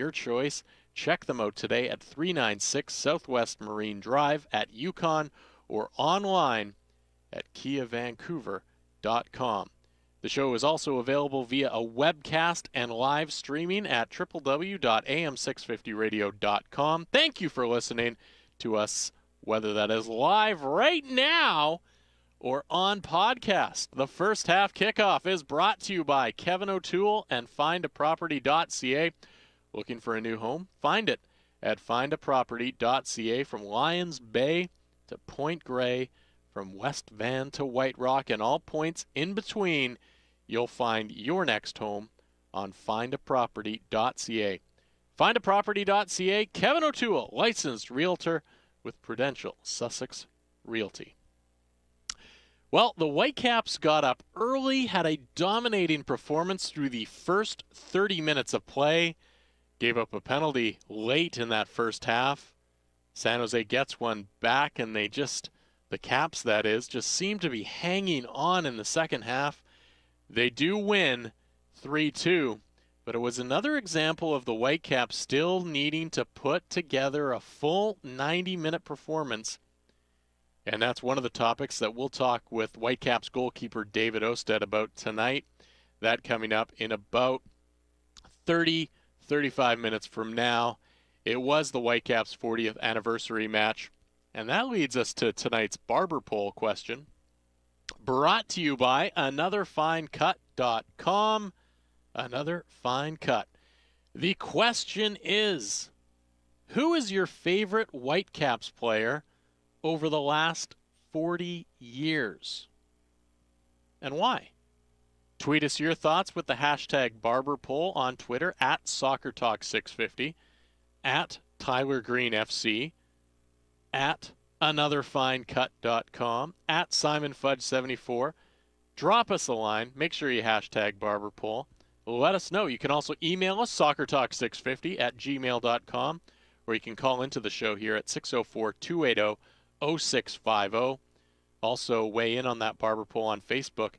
your choice. Check them out today at 396 Southwest Marine Drive at Yukon or online at KiaVancouver.com. The show is also available via a webcast and live streaming at www.am650radio.com. Thank you for listening to us, whether that is live right now or on podcast. The first half kickoff is brought to you by Kevin O'Toole and findaproperty.ca. Looking for a new home? Find it at findaproperty.ca. From Lions Bay to Point Grey, from West Van to White Rock, and all points in between, you'll find your next home on findaproperty.ca. Findaproperty.ca, Kevin O'Toole, licensed realtor with Prudential Sussex Realty. Well, the Whitecaps got up early, had a dominating performance through the first 30 minutes of play, gave up a penalty late in that first half. San Jose gets one back, and the Caps, that is, just seem to be hanging on in the second half. They do win 3-2, but it was another example of the Whitecaps still needing to put together a full 90-minute performance. And that's one of the topics that we'll talk with Whitecaps goalkeeper David Ousted about tonight. That coming up in about 35 minutes from now. It was the Whitecaps' 40th anniversary match. And that leads us to tonight's barber pole question. Brought to you by AnotherFineCut.com. Another Fine Cut. The question is, who is your favorite Whitecaps player over the last 40 years? And why? Tweet us your thoughts with the hashtag barberpole on Twitter at SoccerTalk650, at TylerGreenFC, at AnotherFineCut.com, at SimonFudge74. Drop us a line. Make sure you hashtag barberpole. Let us know. You can also email us, SoccerTalk650 at gmail.com, or you can call into the show here at 604-280-0650. Also, weigh in on that barber poll on Facebook,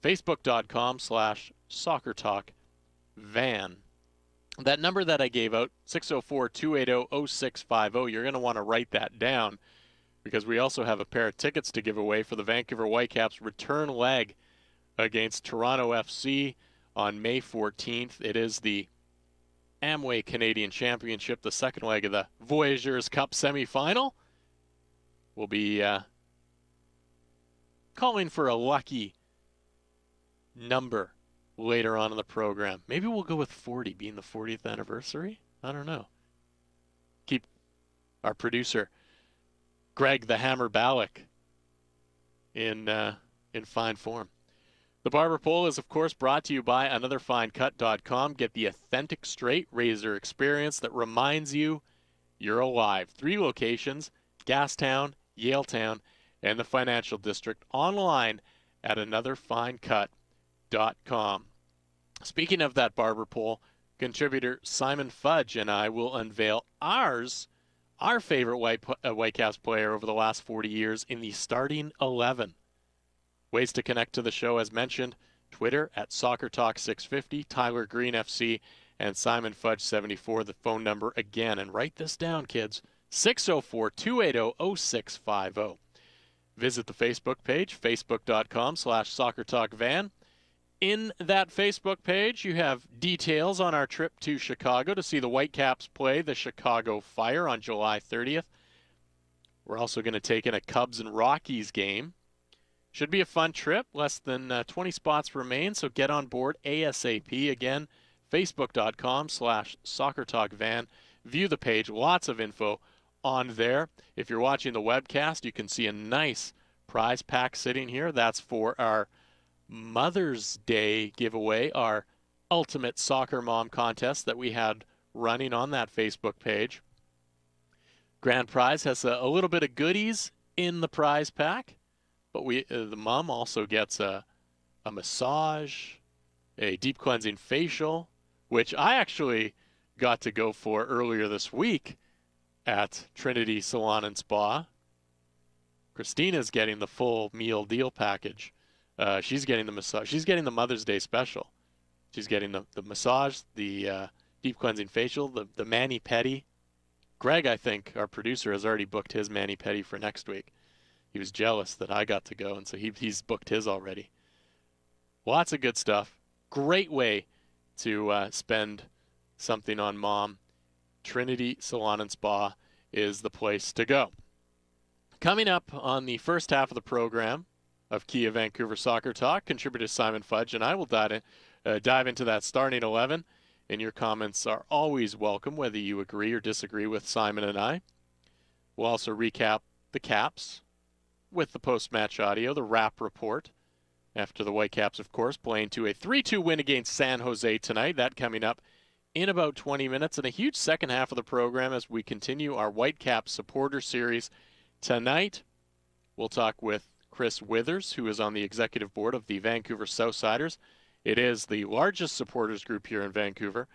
facebook.com/SoccerTalkVan. That number that I gave out, 604-280-0650, you're going to want to write that down because we also have a pair of tickets to give away for the Vancouver Whitecaps return leg against Toronto FC on May 14th. It is the Amway Canadian Championship, the second leg of the Voyageurs Cup semifinal. We'll be calling for a lucky number later on in the program. Maybe we'll go with 40, being the 40th anniversary. I don't know. Keep our producer, Greg the Hammer Ballack, in fine form. The Barber Poll is, of course, brought to you by AnotherFineCut.com. Get the authentic straight razor experience that reminds you you're alive. 3 locations, Gastown, Yaletown, and the Financial District. Online at AnotherFineCut.com. Speaking of that Barber Poll, contributor Simon Fudge and I will unveil our favorite Whitecaps player over the last 40 years in the starting 11. Ways to connect to the show, as mentioned, Twitter at SoccerTalk650, Tyler Green FC, and Simon Fudge 74, the phone number again. And write this down, kids, 604-280-0650. Visit the Facebook page, facebook.com/SoccerTalkVan. In that Facebook page, you have details on our trip to Chicago to see the Whitecaps play the Chicago Fire on July 30th. We're also going to take in a Cubs and Rockies game. Should be a fun trip. Less than 20 spots remain, so get on board ASAP. Again, facebook.com/SoccerTalkVan. View the page. Lots of info on there. If you're watching the webcast, you can see a nice prize pack sitting here. That's for our Mother's Day giveaway, our Ultimate Soccer Mom contest that we had running on that Facebook page. Grand prize has a little bit of goodies in the prize pack. But the mom also gets a massage, a deep cleansing facial, which I actually got to go for earlier this week at Trinity Salon and Spa. Christina's getting the full meal deal package. She's getting the massage. She's getting the Mother's Day special. She's getting the massage, the deep cleansing facial, the mani-pedi. Greg, I think, our producer, has already booked his mani-pedi for next week. He was jealous that I got to go, and so he's booked his already. Lots of good stuff. Great way to spend something on Mom. Trinity Salon and Spa is the place to go. Coming up on the first half of the program of Kia Vancouver Soccer Talk, contributor Simon Fudge and I will dive into that starting 11. And your comments are always welcome, whether you agree or disagree with Simon and I. We'll also recap the Caps with the post-match audio, the wrap report, after the Whitecaps, of course, playing to a 3-2 win against San Jose tonight. That coming up in about 20 minutes, and a huge second half of the program as we continue our Whitecaps supporter series. Tonight, we'll talk with Chris Withers, who is on the executive board of the Vancouver Southsiders. It is the largest supporters group here in Vancouver,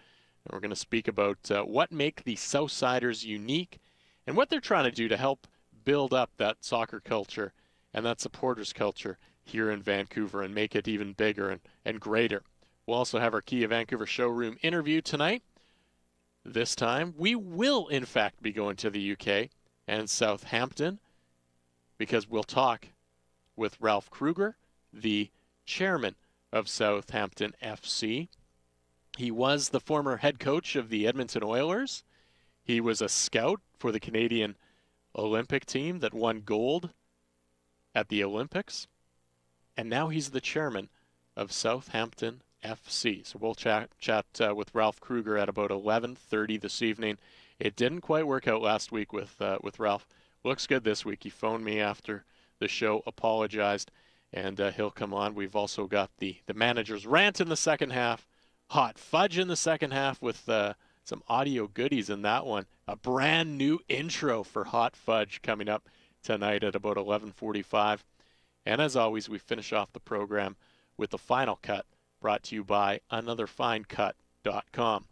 and we're going to speak about what make the Southsiders unique and what they're trying to do to help build up that soccer culture and that supporters culture here in Vancouver and make it even bigger and greater. We'll also have our Kia Vancouver showroom interview tonight. This time, we will, in fact, be going to the UK and Southampton because we'll talk with Ralph Kruger, the chairman of Southampton FC. He was the former head coach of the Edmonton Oilers. He was a scout for the Canadian Olympic team that won gold at the Olympics. And now he's the chairman of Southampton FC. So we'll chat with Ralph Kruger at about 11:30 this evening. It didn't quite work out last week with Ralph. Looks good this week. He phoned me after the show, apologized, and he'll come on. We've also got the manager's rant in the second half, Hot Fudge in the second half with some audio goodies in that one. A brand new intro for Hot Fudge coming up tonight at about 11:45. And as always, we finish off the program with the final cut, brought to you by anotherfinecut.com.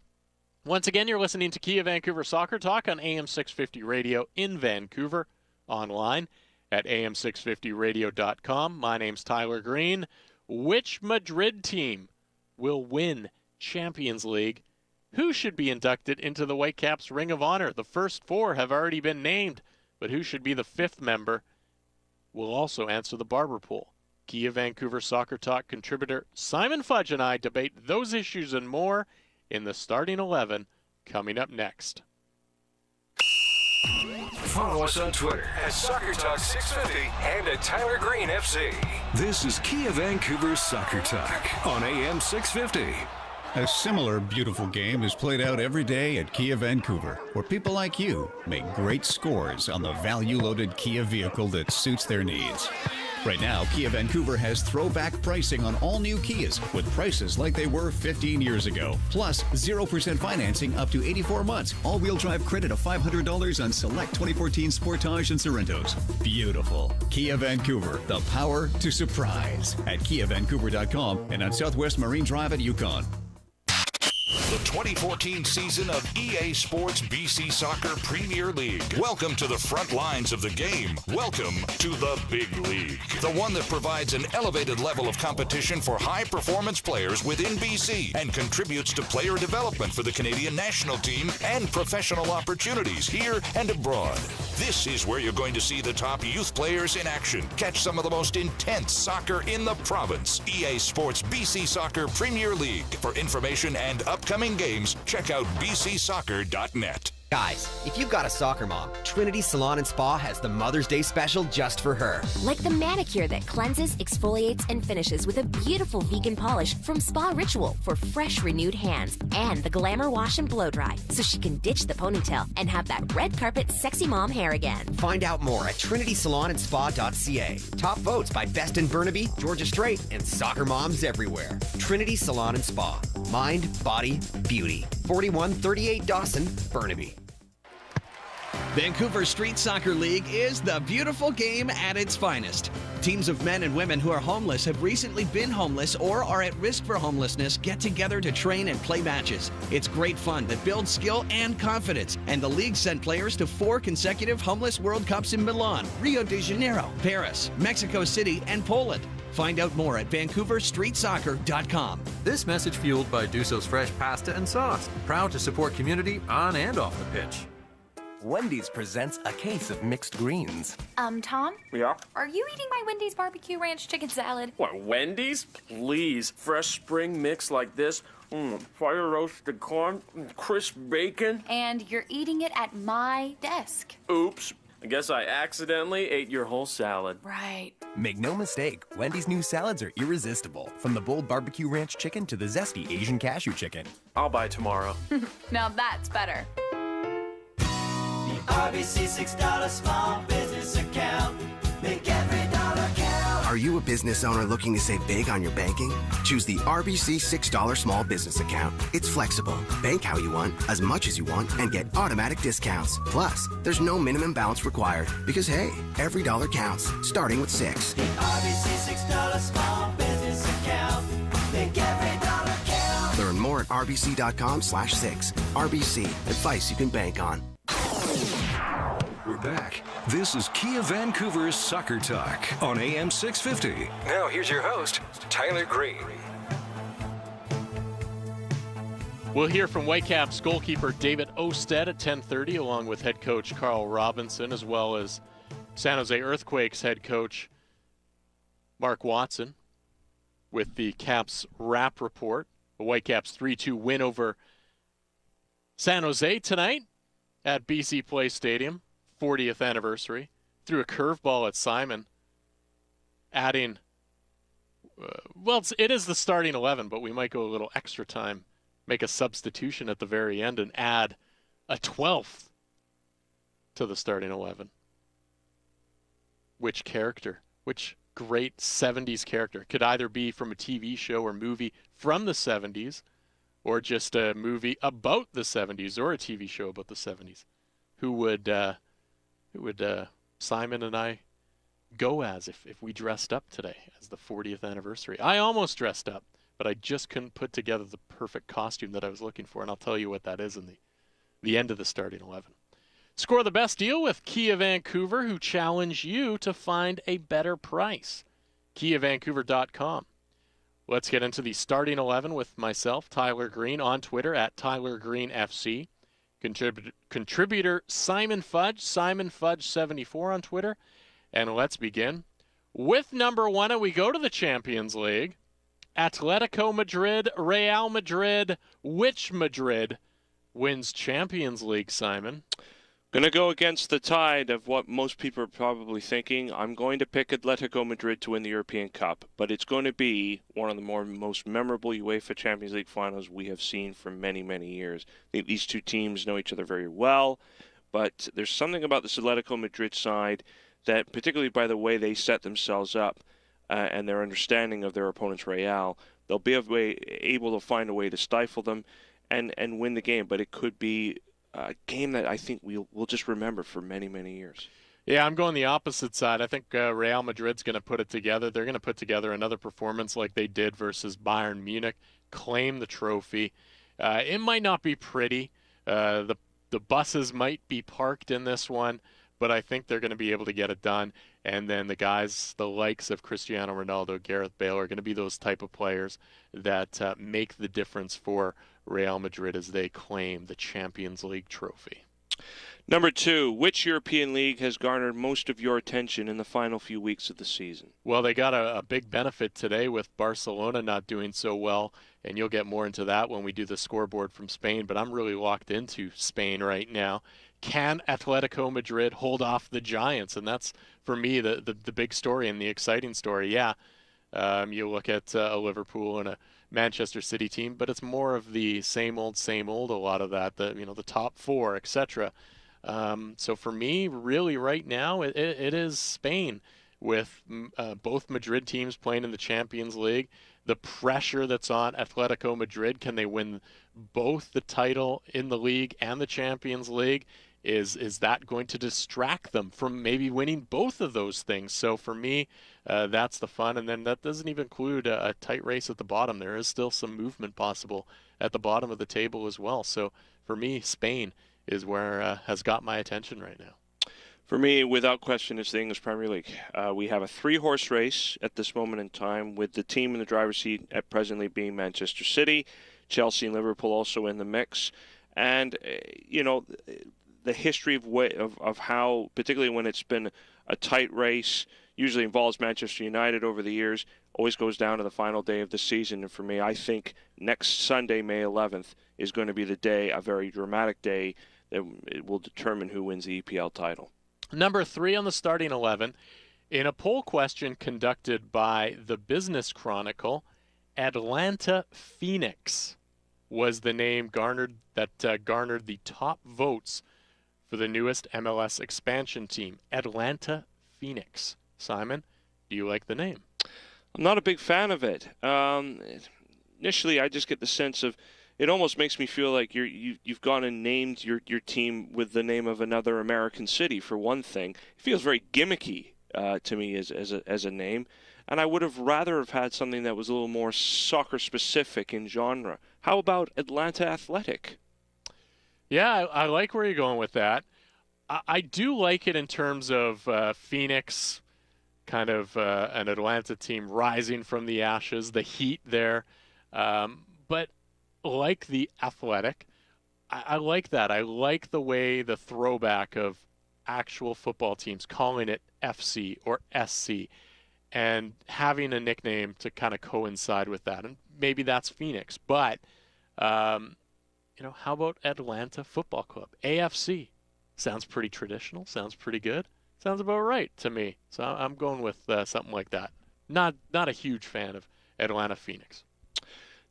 Once again, you're listening to Kia Vancouver Soccer Talk on AM 650 Radio in Vancouver, online at am650radio.com. My name's Tyler Green. Which Madrid team will win Champions League? Who should be inducted into the Whitecaps Ring of Honor? The first four have already been named, but who should be the fifth member? We'll also answer the barber pool. Kia Vancouver Soccer Talk contributor Simon Fudge and I debate those issues and more in the starting 11 coming up next. Follow us on Twitter at Soccer Talk 650 and at Tyler Green FC. This is Kia Vancouver Soccer Talk on AM 650. A similar beautiful game is played out every day at Kia Vancouver, where people like you make great scores on the value-loaded Kia vehicle that suits their needs. Right now, Kia Vancouver has throwback pricing on all new Kias with prices like they were 15 years ago. Plus, 0% financing up to 84 months. All-wheel drive credit of $500 on select 2014 Sportage and Sorrentos. Beautiful. Kia Vancouver, the power to surprise. At KiaVancouver.com and on Southwest Marine Drive at Yukon. The 2014 season of EA Sports BC Soccer Premier League. Welcome to the front lines of the game. Welcome to the big league. The one that provides an elevated level of competition for high-performance players within BC and contributes to player development for the Canadian national team and professional opportunities here and abroad. This is where you're going to see the top youth players in action. Catch some of the most intense soccer in the province. EA Sports BC Soccer Premier League. For information and upcoming games, check out bcsoccer.net. Guys, if you've got a soccer mom, Trinity Salon and Spa has the Mother's Day special just for her. Like the manicure that cleanses, exfoliates, and finishes with a beautiful vegan polish from Spa Ritual for fresh, renewed hands, and the Glamour Wash and Blow Dry so she can ditch the ponytail and have that red carpet sexy mom hair again. Find out more at trinitysalonandspa.ca. Top votes by Best in Burnaby, Georgia Strait, and soccer moms everywhere. Trinity Salon and Spa. Mind, body, beauty. 4138 Dawson, Burnaby. Vancouver Street Soccer League is the beautiful game at its finest. Teams of men and women who are homeless, have recently been homeless, or are at risk for homelessness get together to train and play matches. It's great fun that builds skill and confidence, and the league sent players to 4 consecutive Homeless World Cups in Milan, Rio de Janeiro, Paris, Mexico City, and Poland. Find out more at VancouverStreetSoccer.com. This message fueled by Duso's Fresh Pasta and Sauce. Proud to support community on and off the pitch. Wendy's presents a case of mixed greens. Tom? Yeah? Are you eating my Wendy's barbecue ranch chicken salad? What, Wendy's? Please. Fresh spring mix like this. Fire roasted corn, crisp bacon. And you're eating it at my desk. Oops. I guess I accidentally ate your whole salad. Right. Make no mistake, Wendy's new salads are irresistible. From the bold barbecue ranch chicken to the zesty Asian cashew chicken. I'll buy tomorrow. Now that's better. RBC $6 small business account. Make every dollar count. Are you a business owner looking to save big on your banking? Choose the RBC $6 small business account. It's flexible. Bank how you want, as much as you want, and get automatic discounts. Plus, there's no minimum balance required because, hey, every dollar counts, starting with $6. The RBC $6 small business account. Make every dollar count. Learn more at rbc.com/6. RBC, advice you can bank on. We're back. This is Kia Vancouver's Soccer Talk on AM 650. Now here's your host, Tyler Green. We'll hear from Whitecaps goalkeeper David Osted at 10:30, along with head coach Carl Robinson, as well as San Jose Earthquakes head coach Mark Watson, with the Caps wrap report. The Whitecaps 3-2 win over San Jose tonight at BC Place Stadium. 40th anniversary. Threw a curveball at Simon, adding, it is the starting 11, but we might go a little extra time, make a substitution at the very end, and add a 12th to the starting 11. Which character? Which great 70s character? Could either be from a TV show or movie from the 70s, or just a movie about the 70s, or a TV show about the 70s. Who would Simon and I go as if we dressed up today as the 40th anniversary? I almost dressed up, but I just couldn't put together the perfect costume that I was looking for, and I'll tell you what that is in the end of the starting 11. Score the best deal with Kia Vancouver, who challenge you to find a better price. KiaVancouver.com. Let's get into the starting 11 with myself, Tyler Green, on Twitter at TylerGreenFC. Contributor Simon Fudge, SimonFudge74 on Twitter. And let's begin with number 1, and we go to the Champions League. Atletico Madrid, Real Madrid. Which Madrid wins Champions League, Simon? Going to go against the tide of what most people are probably thinking. I'm going to pick Atletico Madrid to win the European Cup, but it's going to be one of the most memorable UEFA Champions League finals we have seen for many, many years. I think these two teams know each other very well, but there's something about this Atletico Madrid side that, particularly by the way they set themselves up and their understanding of their opponent's Real, they'll be able to find a way to stifle them and win the game, but it could be a game that I think we'll just remember for many, many years. Yeah, I'm going the opposite side. I think Real Madrid's going to put it together. They're going to put together another performance like they did versus Bayern Munich, claim the trophy. It might not be pretty. The buses might be parked in this one, but I think they're going to be able to get it done. And then the guys, the likes of Cristiano Ronaldo, Gareth Bale, are going to be those type of players that make the difference for Real Madrid as they claim the Champions League trophy. Number 2, which European league has garnered most of your attention in the final few weeks of the season? Well, they got a big benefit today with Barcelona not doing so well, and you'll get more into that when we do the scoreboard from Spain, but I'm really locked into Spain right now. Can Atletico Madrid hold off the Giants? And that's, for me, the big story and the exciting story. Yeah, you look at a Liverpool and a Manchester City team, but it's more of the same old, a lot of that, the top 4, etc. So for me, really right now, it is Spain with both Madrid teams playing in the Champions League. The pressure that's on Atletico Madrid, can they win both the title in the league and the Champions League? Is that going to distract them from maybe winning both of those things? So for me, that's the fun. And then that doesn't even include a tight race at the bottom. There is still some movement possible at the bottom of the table as well. So for me, Spain is where has got my attention right now. For me, without question, it's the English Premier League. We have a 3-horse race at this moment in time, with the team in the driver's seat at presently being Manchester City, Chelsea and Liverpool also in the mix. And, the history of how, particularly when it's been a tight race, usually involves Manchester United over the years, always goes down to the final day of the season. And for me, I think next Sunday, May 11th, is going to be the day, a very dramatic day, that it will determine who wins the EPL title. Number 3 on the starting 11, in a poll question conducted by the Business Chronicle, Atlanta Phoenix was the name garnered the top votes for the newest MLS expansion team. Atlanta Phoenix. Simon, do you like the name? I'm not a big fan of it. Initially, I just get the sense of, it almost makes me feel like you've gone and named your team with the name of another American city, for one thing. It feels very gimmicky to me as a name, and I would have rather have had something that was a little more soccer-specific in genre. How about Atlanta Athletic? Yeah, I like where you're going with that. I do like it in terms of Phoenix, kind of an Atlanta team rising from the ashes, the heat there. But like the Athletic, I like that. I like the way the throwback of actual football teams calling it FC or SC and having a nickname to kind of coincide with that. And maybe that's Phoenix. But, how about Atlanta Football Club? AFC. Sounds pretty traditional. Sounds pretty good. Sounds about right to me. So I'm going with something like that. Not a huge fan of Atlanta Phoenix.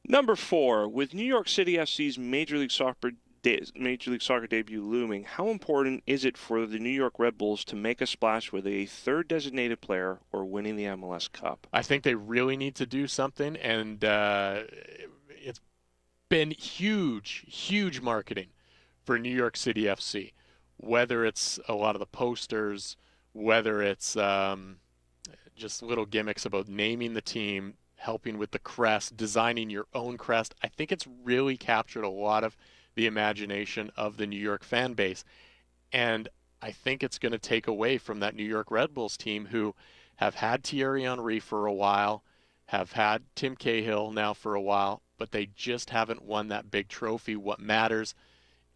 Number 4, with New York City FC's Major League Soccer debut looming, how important is it for the New York Red Bulls to make a splash with a third designated player or winning the MLS Cup? I think they really need to do something, and it's been huge marketing for New York City FC. Whether it's a lot of the posters, whether it's just little gimmicks about naming the team, helping with the crest, designing your own crest. I think it's really captured a lot of the imagination of the New York fan base. And I think it's going to take away from that New York Red Bulls team, who have had Thierry Henry for a while, have had Tim Cahill now for a while, but they just haven't won that big trophy. What matters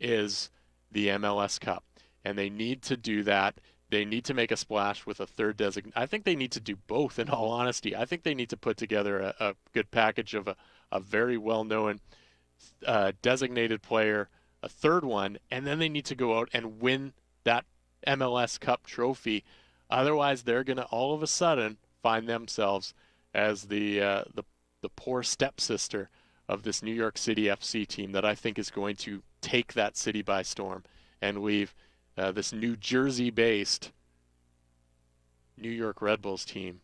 is the MLS Cup. And they need to do that. They need to make a splash with a third designate. I think they need to do both, in all honesty. I think they need to put together a good package of a very well-known designated player, a third one, and then they need to go out and win that MLS Cup trophy. Otherwise, they're going to all of a sudden find themselves as the poor stepsister of this New York City FC team that I think is going to take that city by storm and leave this New Jersey-based New York Red Bulls team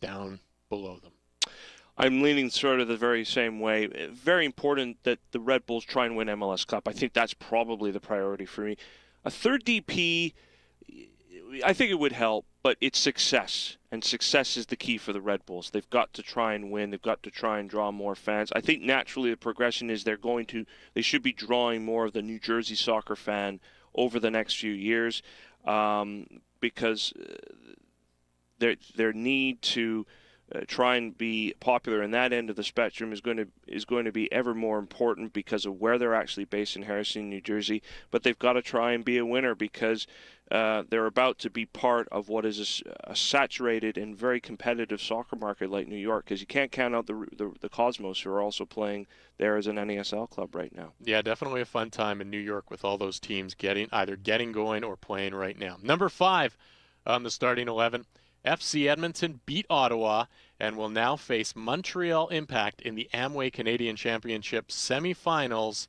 down below them. I'm leaning sort of the very same way. Very important that the Red Bulls try and win MLS Cup. I think that's probably the priority for me. A third DP, I think it would help, but it's success. And success is the key for the Red Bulls. They've got to try and win. They've got to try and draw more fans. I think naturally the progression is they should be drawing more of the New Jersey soccer fan over the next few years, because their need to try and be popular in that end of the spectrum is going to be ever more important because of where they're actually based in Harrison, New Jersey. But they've got to try and be a winner because they're about to be part of what is a saturated and very competitive soccer market like New York, because you can't count out the Cosmos, who are also playing there as an NASL club right now. Yeah, definitely a fun time in New York with all those teams either getting going or playing right now. Number 5 on the starting 11, FC Edmonton beat Ottawa and will now face Montreal Impact in the Amway Canadian Championship semifinals.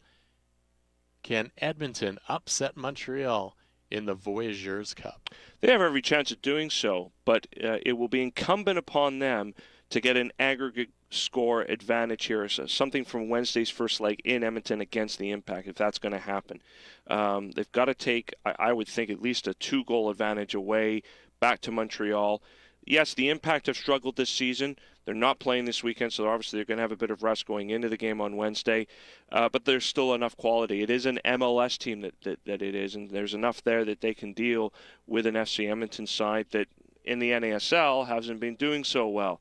Can Edmonton upset Montreal in the Voyageurs Cup? They have every chance of doing so, but it will be incumbent upon them to get an aggregate score advantage here, so something from Wednesday's first leg in Edmonton against the Impact, if that's going to happen. They've got to take, I would think, at least a 2-goal advantage away back to Montreal. Yes, the Impact have struggled this season. They're not playing this weekend, so obviously they're going to have a bit of rest going into the game on Wednesday. But there's still enough quality. It is an MLS team that it is, and there's enough there that they can deal with an FC Edmonton side that in the NASL hasn't been doing so well.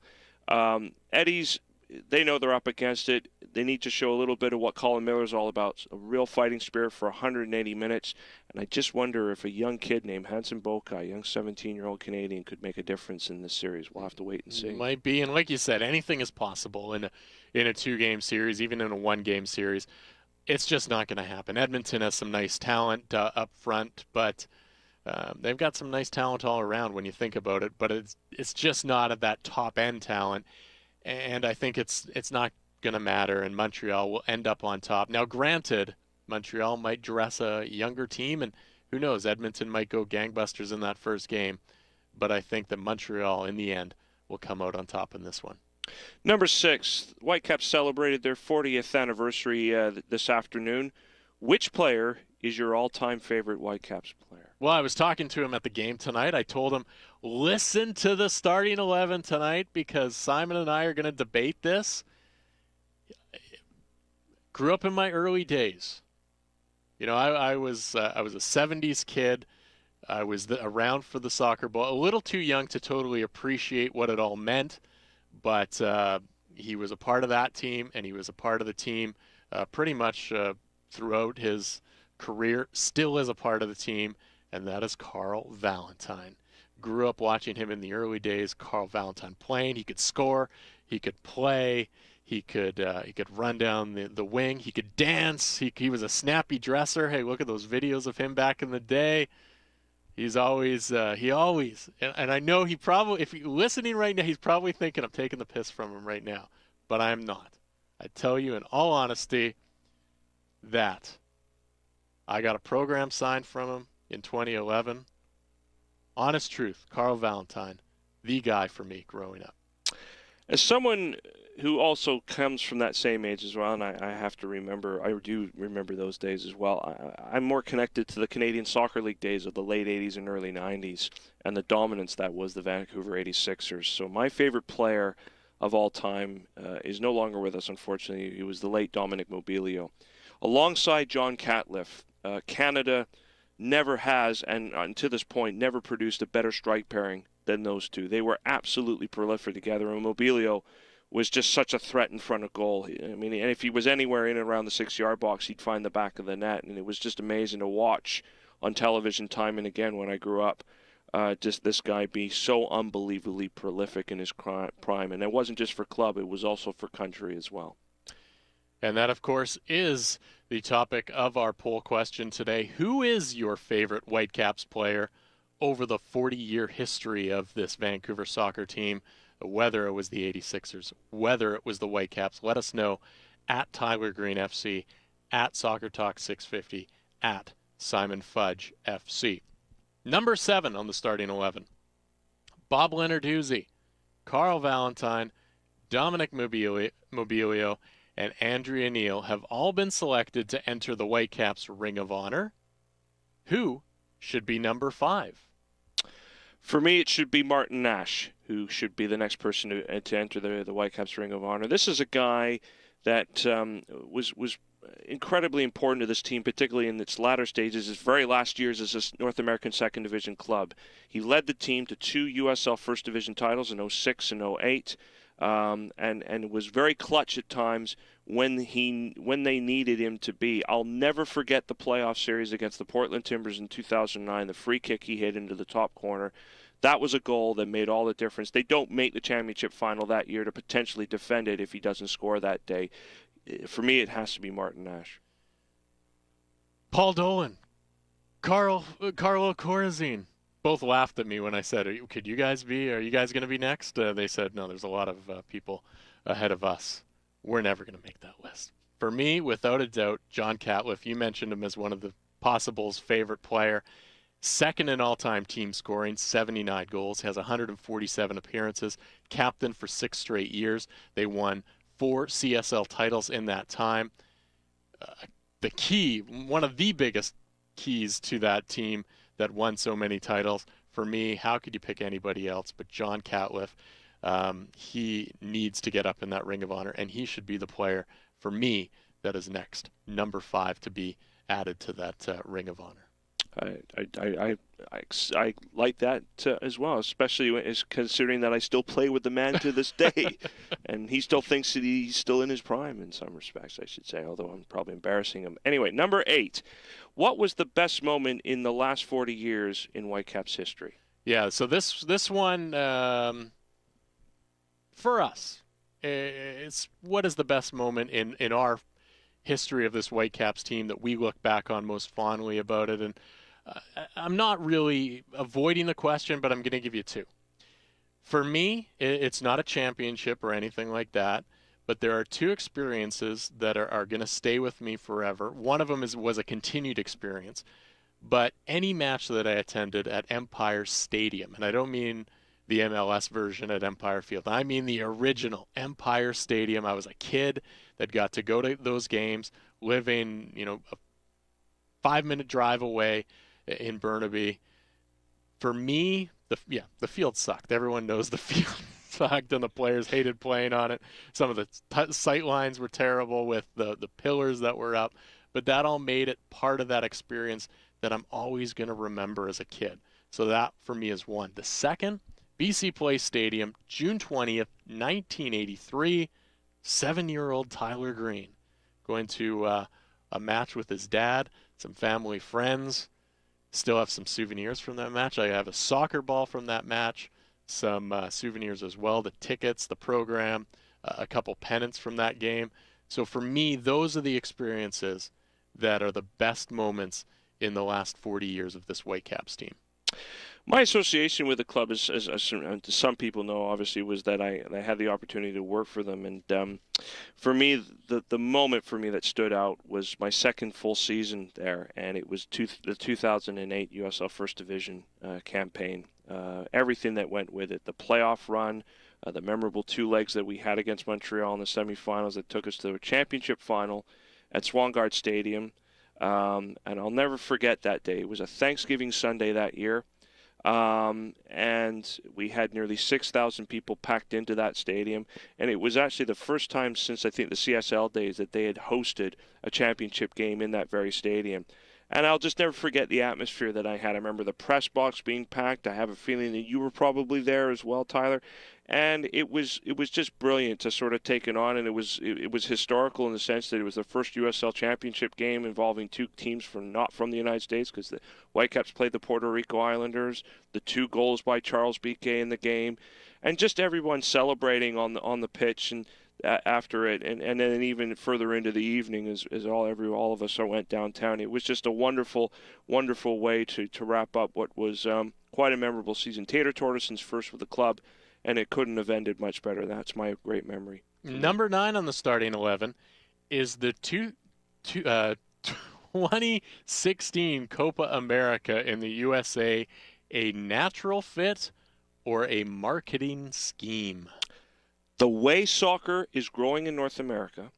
Eddies, they know they're up against it. They need to show a little bit of what Colin Miller is all about, a real fighting spirit for 180 minutes. And I just wonder if a young kid named Hanson Bokai, a young 17-year-old Canadian, could make a difference in this series. We'll have to wait and see. Might be, and like you said, anything is possible in a 2-game series, even in a 1-game series. It's just not going to happen. Edmonton has some nice talent up front, but they've got some nice talent all around when you think about it. But it's just not at that top-end talent. And I think it's not going to matter, and Montreal will end up on top. Now, granted, Montreal might dress a younger team, and who knows, Edmonton might go gangbusters in that first game. But I think that Montreal, in the end, will come out on top in this one. Number 6, Whitecaps celebrated their 40th anniversary this afternoon. Which player is your all-time favorite Whitecaps player? Well, I was talking to him at the game tonight. I told him, listen to the starting 11 tonight because Simon and I are going to debate this. Grew up in my early days. You know, I was a 70s kid. I was around for the soccer ball. A little too young to totally appreciate what it all meant, but he was a part of that team, and he was a part of the team pretty much throughout his career, still is a part of the team, and that is Carl Valentine. Grew up watching him in the early days, Carl Valentine playing. He could score, he could play, he could run down the wing, he could dance, he was a snappy dresser. Hey, look at those videos of him back in the day. He's always, and I know he probably, if he's listening right now, he's probably thinking I'm taking the piss from him right now, but I'm not. I tell you in all honesty that I got a program signed from him in 2011. Honest truth, Carl Valentine, the guy for me growing up. As someone who also comes from that same age as well, and I have to remember, I do remember those days as well. I'm more connected to the Canadian Soccer League days of the late 80s and early 90s and the dominance that was the Vancouver 86ers. So my favorite player of all time is no longer with us, unfortunately. He was the late Dominic Mobilio. Alongside John Catliff, Canada never has, and to this point, never produced a better strike pairing than those two. They were absolutely prolific together, and Mobilio was just such a threat in front of goal. I mean, and if he was anywhere in and around the 6-yard box, he'd find the back of the net, and it was just amazing to watch on television time and again when I grew up. Just this guy be so unbelievably prolific in his prime, and it wasn't just for club, it was also for country as well. And that, of course, is the topic of our poll question today. Who is your favorite Whitecaps player over the 40-year history of this Vancouver soccer team? Whether it was the 86ers, whether it was the Whitecaps, let us know at Tyler Green FC, at Soccer Talk 650, at Simon Fudge FC. Number 7 on the starting 11, Bob Lenarduzzi, Carl Valentine, Dominic Mobilio, and Andrea Neal have all been selected to enter the Whitecaps Ring of Honor. Who should be number 5? For me, it should be Martin Nash, who should be the next person to enter the Whitecaps Ring of Honor. This is a guy that was incredibly important to this team, particularly in its latter stages, his very last years as a North American Second Division club. He led the team to 2 USL First Division titles in 06 and 08. And was very clutch at times when they needed him to be. I'll never forget the playoff series against the Portland Timbers in 2009, the free kick he hit into the top corner. That was a goal that made all the difference. They don't make the championship final that year to potentially defend it if he doesn't score that day. For me, it has to be Martin Nash. Paul Dolan, Carlo Corazine. Both laughed at me when I said, are you guys going to be next? They said, no, there's a lot of people ahead of us. We're never going to make that list. For me, without a doubt, John Catliff, you mentioned him as one of the possibles favorite player. Second in all-time team scoring, 79 goals, has 147 appearances, captain for 6 straight years. They won 4 CSL titles in that time. The key, one of the biggest keys to that team that won so many titles, for me, how could you pick anybody else but John Catliff? He needs to get up in that Ring of Honor, and he should be the player, for me, that is next, number 5, to be added to that Ring of Honor. I like that as well, especially considering that I still play with the man to this day, and he still thinks that he's still in his prime in some respects, I should say, although I'm probably embarrassing him. Anyway, number 8. What was the best moment in the last 40 years in Whitecaps history? Yeah, so this one, for us, it's what is the best moment in our history of this Whitecaps team that we look back on most fondly about it. And I'm not really avoiding the question, but I'm going to give you 2. For me, it's not a championship or anything like that, but there are 2 experiences that are going to stay with me forever. One of them was a continued experience, but any match that I attended at Empire Stadium, and I don't mean the MLS version at Empire Field, I mean the original Empire Stadium. I was a kid that got to go to those games, living, a 5-minute drive away in Burnaby. For me, the field sucked. Everyone knows the field sucked, and the players hated playing on it. Some of the sight lines were terrible with the pillars that were up, but that all made it part of that experience that I'm always going to remember as a kid. So that, for me, is one. The second, BC Place Stadium, June 20th, 1983, 7-year-old Tyler Green going to a match with his dad, some family friends. Still have some souvenirs from that match. I have a soccer ball from that match, some souvenirs as well, the tickets, the program, a couple pennants from that game. So for me, those are the experiences that are the best moments in the last 40 years of this Whitecaps team. My association with the club, as some people know, obviously, was that I had the opportunity to work for them. And for me, the moment for me that stood out was my second full season there, and it was the 2008 USL First Division campaign. Everything that went with it, the playoff run, the memorable 2 legs that we had against Montreal in the semifinals that took us to a championship final at Swangard Stadium. And I'll never forget that day. It was a Thanksgiving Sunday that year. And we had nearly 6,000 people packed into that stadium. And it was actually the first time since, I think, the CSL days that they had hosted a championship game in that very stadium. And I'll just never forget the atmosphere that I had. I remember the press box being packed. I have a feeling that you were probably there as well, Tyler. And it was just brilliant to sort of take it on, and it was historical in the sense that it was the first USL Championship game involving 2 teams not from the United States, because the Whitecaps played the Puerto Rico Islanders. The 2 goals by Charles Biquet in the game, and just everyone celebrating on the pitch and after it, and then even further into the evening as all of us went downtown. It was just a wonderful way to wrap up what was quite a memorable season. Tater Tortorson's first with the club, and it couldn't have ended much better. That's my great memory. Number 9 on the starting 11 is the 2016 Copa America in the USA, a natural fit or a marketing scheme? The way soccer is growing in North America,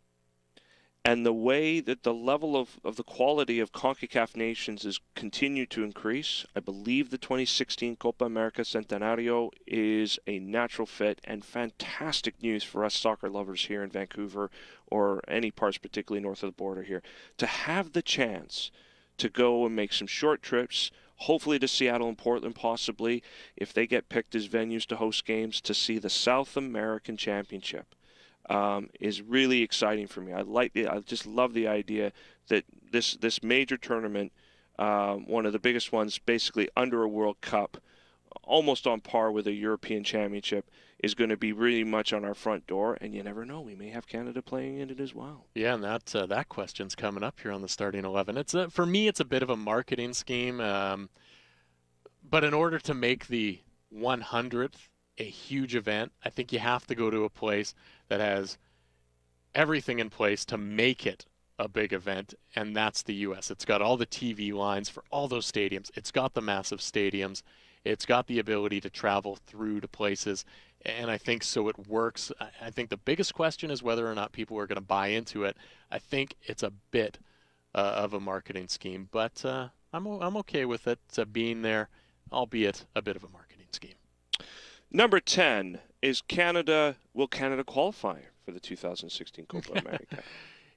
and the way that the level of the quality of CONCACAF nations is continued to increase, I believe the 2016 Copa America Centenario is a natural fit and fantastic news for us soccer lovers here in Vancouver or any parts particularly north of the border here, to have the chance to go and make some short trips, hopefully to Seattle and Portland possibly, if they get picked as venues to host games, to see the South American Championship. Is really exciting for me. I just love the idea that this major tournament, one of the biggest ones, basically under a World Cup, almost on par with a European Championship, is going to be really much on our front door. And you never know, we may have Canada playing in it as well. Yeah, and that question's coming up here on the starting 11. It's for me, it's a bit of a marketing scheme, but in order to make the 100th a huge event, I think you have to go to a place that has everything in place to make it a big event, and that's the U.S. It's got all the TV lines for all those stadiums. It's got the massive stadiums. It's got the ability to travel through to places, and I think so it works. I think the biggest question is whether or not people are going to buy into it. I think it's a bit of a marketing scheme, but I'm okay with it being there, albeit a bit of a marketing scheme. Number 10, is will Canada qualify for the 2016 Copa America?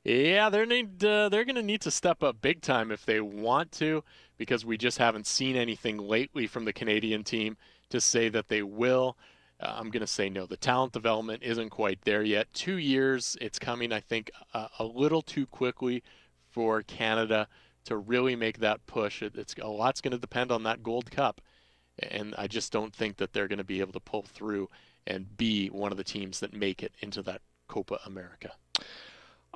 Yeah, they're going to need to step up big time if they want to, because we just haven't seen anything lately from the Canadian team to say that they will. I'm going to say no. The talent development isn't quite there yet. 2 years, it's coming, I think, a little too quickly for Canada to really make that push. A lot's going to depend on that Gold Cup, and I just don't think that they're going to be able to pull through and be one of the teams that make it into that Copa America.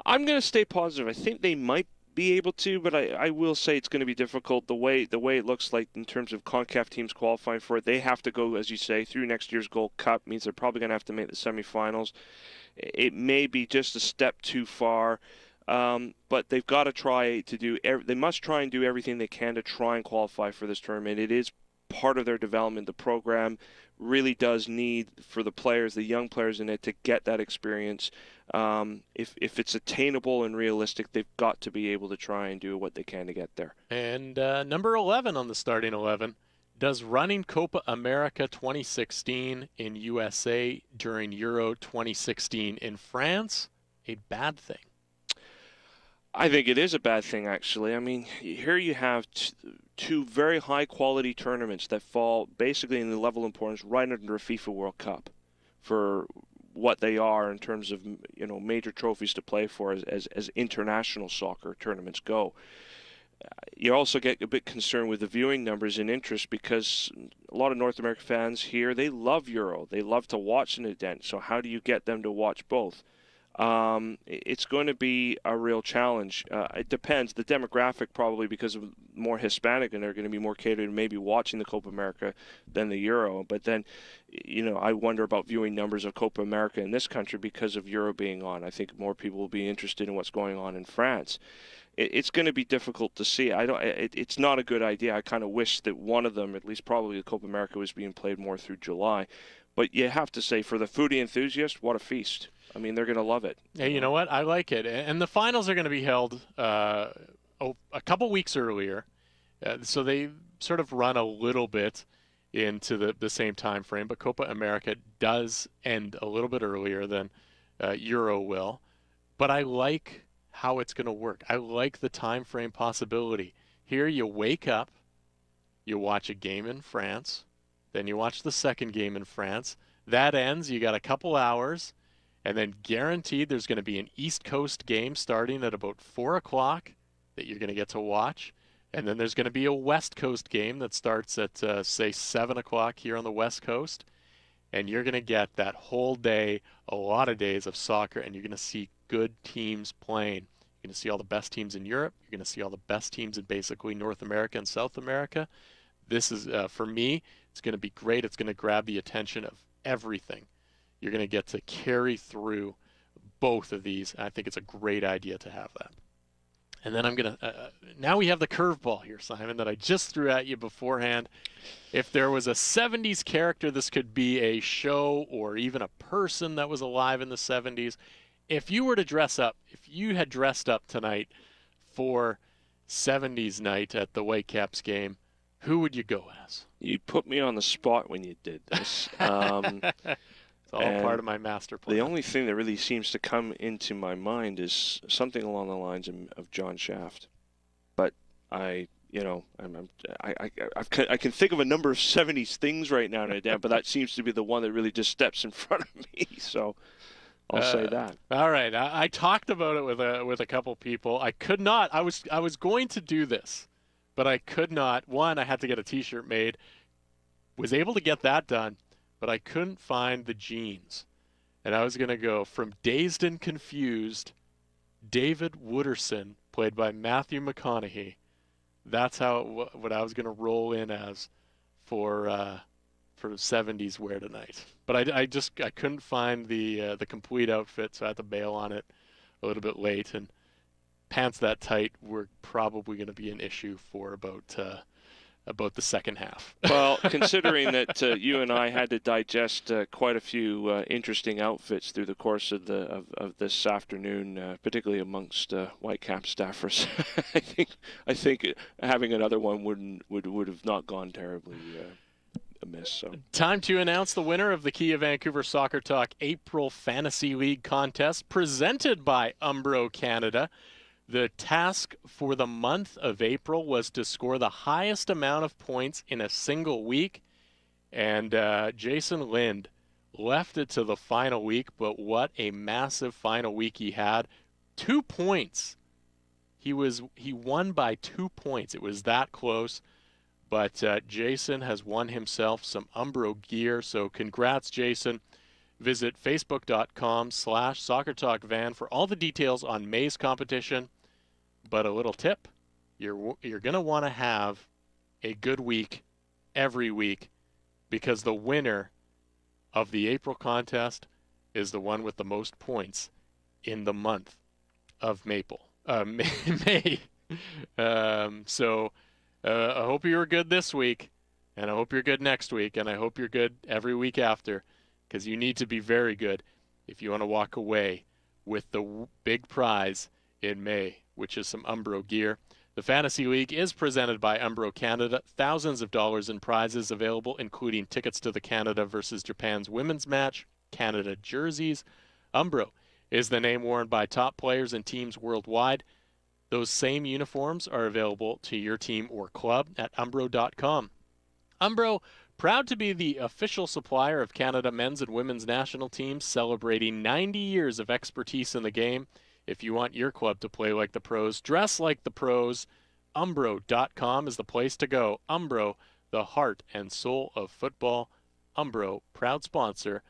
I'm going to stay positive. I think they might be able to, but I will say it's going to be difficult. The way it looks like in terms of CONCACAF teams qualifying for it, they have to go, as you say, through next year's Gold Cup. Means they're probably going to have to make the semifinals. It may be just a step too far, but they've got to try to do. They must try and do everything they can to try and qualify for this tournament. It is part of their development. The program really does need for the players, the young players in it, to get that experience. If it's attainable and realistic, they've got to be able to try and do what they can to get there. And number 11 on the starting 11, does running Copa America 2016 in USA during Euro 2016 in France a bad thing? I think it is a bad thing, actually. I mean, here you have two very high-quality tournaments that fall basically in the level of importance right under a FIFA World Cup for what they are in terms of, you know, major trophies to play for as international soccer tournaments go. You also get a bit concerned with the viewing numbers and interest, because a lot of North American fans here, they love Euro. They love to watch an event. So how do you get them to watch both? It's going to be a real challenge. It depends. The demographic, probably because of more Hispanic, and they're going to be more catered to maybe watching the Copa America than the Euro. But then, you know, I wonder about viewing numbers of Copa America in this country because of Euro being on. I think more people will be interested in what's going on in France. It's going to be difficult to see. It's not a good idea. I kind of wish that one of them, at least probably the Copa America, was being played more through July. But you have to say, for the foodie enthusiast, what a feast. I mean, they're going to love it. Hey, you know what? I like it. And the finals are going to be held a couple weeks earlier. So they sort of run a little bit into the same time frame. But Copa America does end a little bit earlier than Euro will. But I like how it's going to work. I like the time frame possibility. Here you wake up, you watch a game in France, then you watch the second game in France. That ends, you got a couple hours, and then guaranteed there's going to be an East Coast game starting at about 4 o'clock that you're going to get to watch. And then there's going to be a West Coast game that starts at, say, 7 o'clock here on the West Coast. And you're going to get that whole day, a lot of days of soccer, and you're going to see good teams playing. You're going to see all the best teams in Europe. You're going to see all the best teams in basically North America and South America. This is, for me, it's going to be great. It's going to grab the attention of everything. You're going to get to carry through both of these. I think it's a great idea to have that. And then I'm going to, now we have the curveball here, Simon, that I just threw at you beforehand. If there was a 70s character, this could be a show or even a person that was alive in the 70s. If you were to dress up, if you had dressed up tonight for 70s night at the Whitecaps game, who would you go as? You put me on the spot when you did this. It's all part of my master plan. The only thing that really seems to come into my mind is something along the lines of John Shaft. But I can think of a number of 70s things right now, Dan, but that seems to be the one that really just steps in front of me. So I'll say that. All right. I talked about it with a couple people. I could not. I was going to do this, but I could not. One, I had to get a T-shirt made. Was able to get that done, but I couldn't find the jeans. And I was going to go from Dazed and Confused, David Wooderson, played by Matthew McConaughey. That's what I was going to roll in as for 70s wear tonight. But I couldn't find the complete outfit, so I had to bail on it a little bit late. And pants that tight were probably going to be an issue for about the second half. Well, considering that you and I had to digest quite a few interesting outfits through the course of this afternoon, particularly amongst Whitecap staffers, I think having another one would have not gone terribly amiss. So time to announce the winner of the Kia Vancouver Soccer Talk April Fantasy League contest presented by Umbro Canada. The task for the month of April was to score the highest amount of points in a single week. And Jason Lind left it to the final week, but what a massive final week he had. 2 points. He won by 2 points. It was that close. But Jason has won himself some Umbro gear. So congrats, Jason. Visit facebook.com/SoccerTalkVan for all the details on May's competition. But a little tip, you're going to want to have a good week every week, because the winner of the April contest is the one with the most points in the month of May. So I hope you were good this week, and I hope you're good next week, and I hope you're good every week after, because you need to be very good if you want to walk away with the big prize in May, which is some Umbro gear. The Fantasy League is presented by Umbro Canada. Thousands of dollars in prizes available, including tickets to the Canada versus Japan's women's match, Canada jerseys. Umbro is the name worn by top players and teams worldwide. Those same uniforms are available to your team or club at umbro.com. Umbro, proud to be the official supplier of Canada men's and women's national teams, celebrating 90 years of expertise in the game. If you want your club to play like the pros, dress like the pros, umbro.com is the place to go. Umbro, the heart and soul of football. Umbro, proud sponsor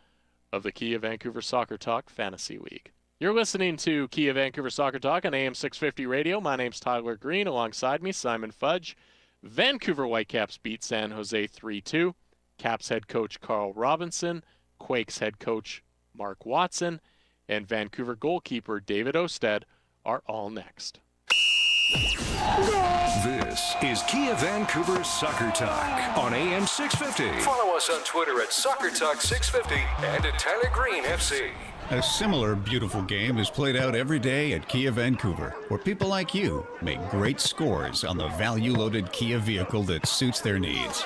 of the Kia Vancouver Soccer Talk Fantasy League. You're listening to Kia Vancouver Soccer Talk on AM 650 Radio. My name's Tyler Green. Alongside me, Simon Fudge. Vancouver Whitecaps beat San Jose 3-2. Caps head coach Carl Robinson, Quakes head coach Mark Watson, and Vancouver goalkeeper David Osted are all next. This is Kia Vancouver Soccer Talk on AM 650. Follow us on Twitter at Soccer Talk 650 and at Tyler Green FC. A similar beautiful game is played out every day at Kia Vancouver, where people like you make great scores on the value-loaded Kia vehicle that suits their needs.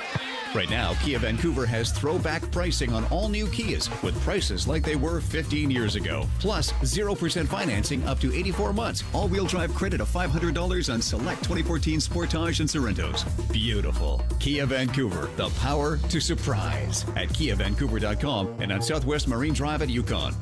Right now, Kia Vancouver has throwback pricing on all new Kias with prices like they were 15 years ago. Plus, 0% financing up to 84 months. All-wheel drive credit of $500 on select 2014 Sportage and Sorrentos. Beautiful. Kia Vancouver, the power to surprise. At KiaVancouver.com and on Southwest Marine Drive at Yukon.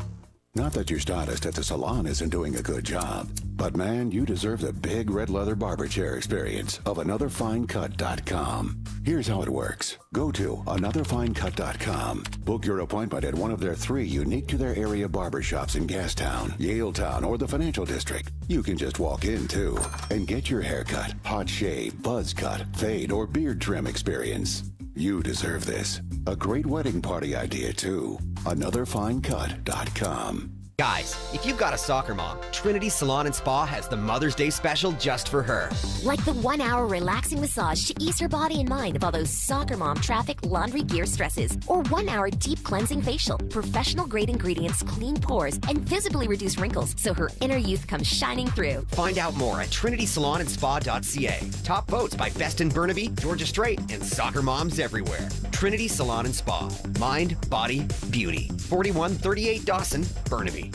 Not that your stylist at the salon isn't doing a good job, but man, you deserve the big red leather barber chair experience of AnotherFineCut.com. Here's how it works. Go to AnotherFineCut.com. Book your appointment at one of their 3 unique to their area barbershops in Gastown, Yaletown, or the Financial District. You can just walk in, too, and get your haircut, hot shave, buzz cut, fade, or beard trim experience. You deserve this. A great wedding party idea, too. AnotherFineCut.com. Guys, if you've got a soccer mom, Trinity Salon and Spa has the Mother's Day special just for her. Like the 1-hour relaxing massage to ease her body and mind of all those soccer mom traffic laundry gear stresses. Or 1-hour deep cleansing facial, professional grade ingredients, clean pores, and visibly reduce wrinkles so her inner youth comes shining through. Find out more at TrinitySalonandSpa.ca. Top votes by Best in Burnaby, Georgia Strait, and soccer moms everywhere. Trinity Salon and Spa. Mind, body, beauty. 4138 Dawson, Burnaby.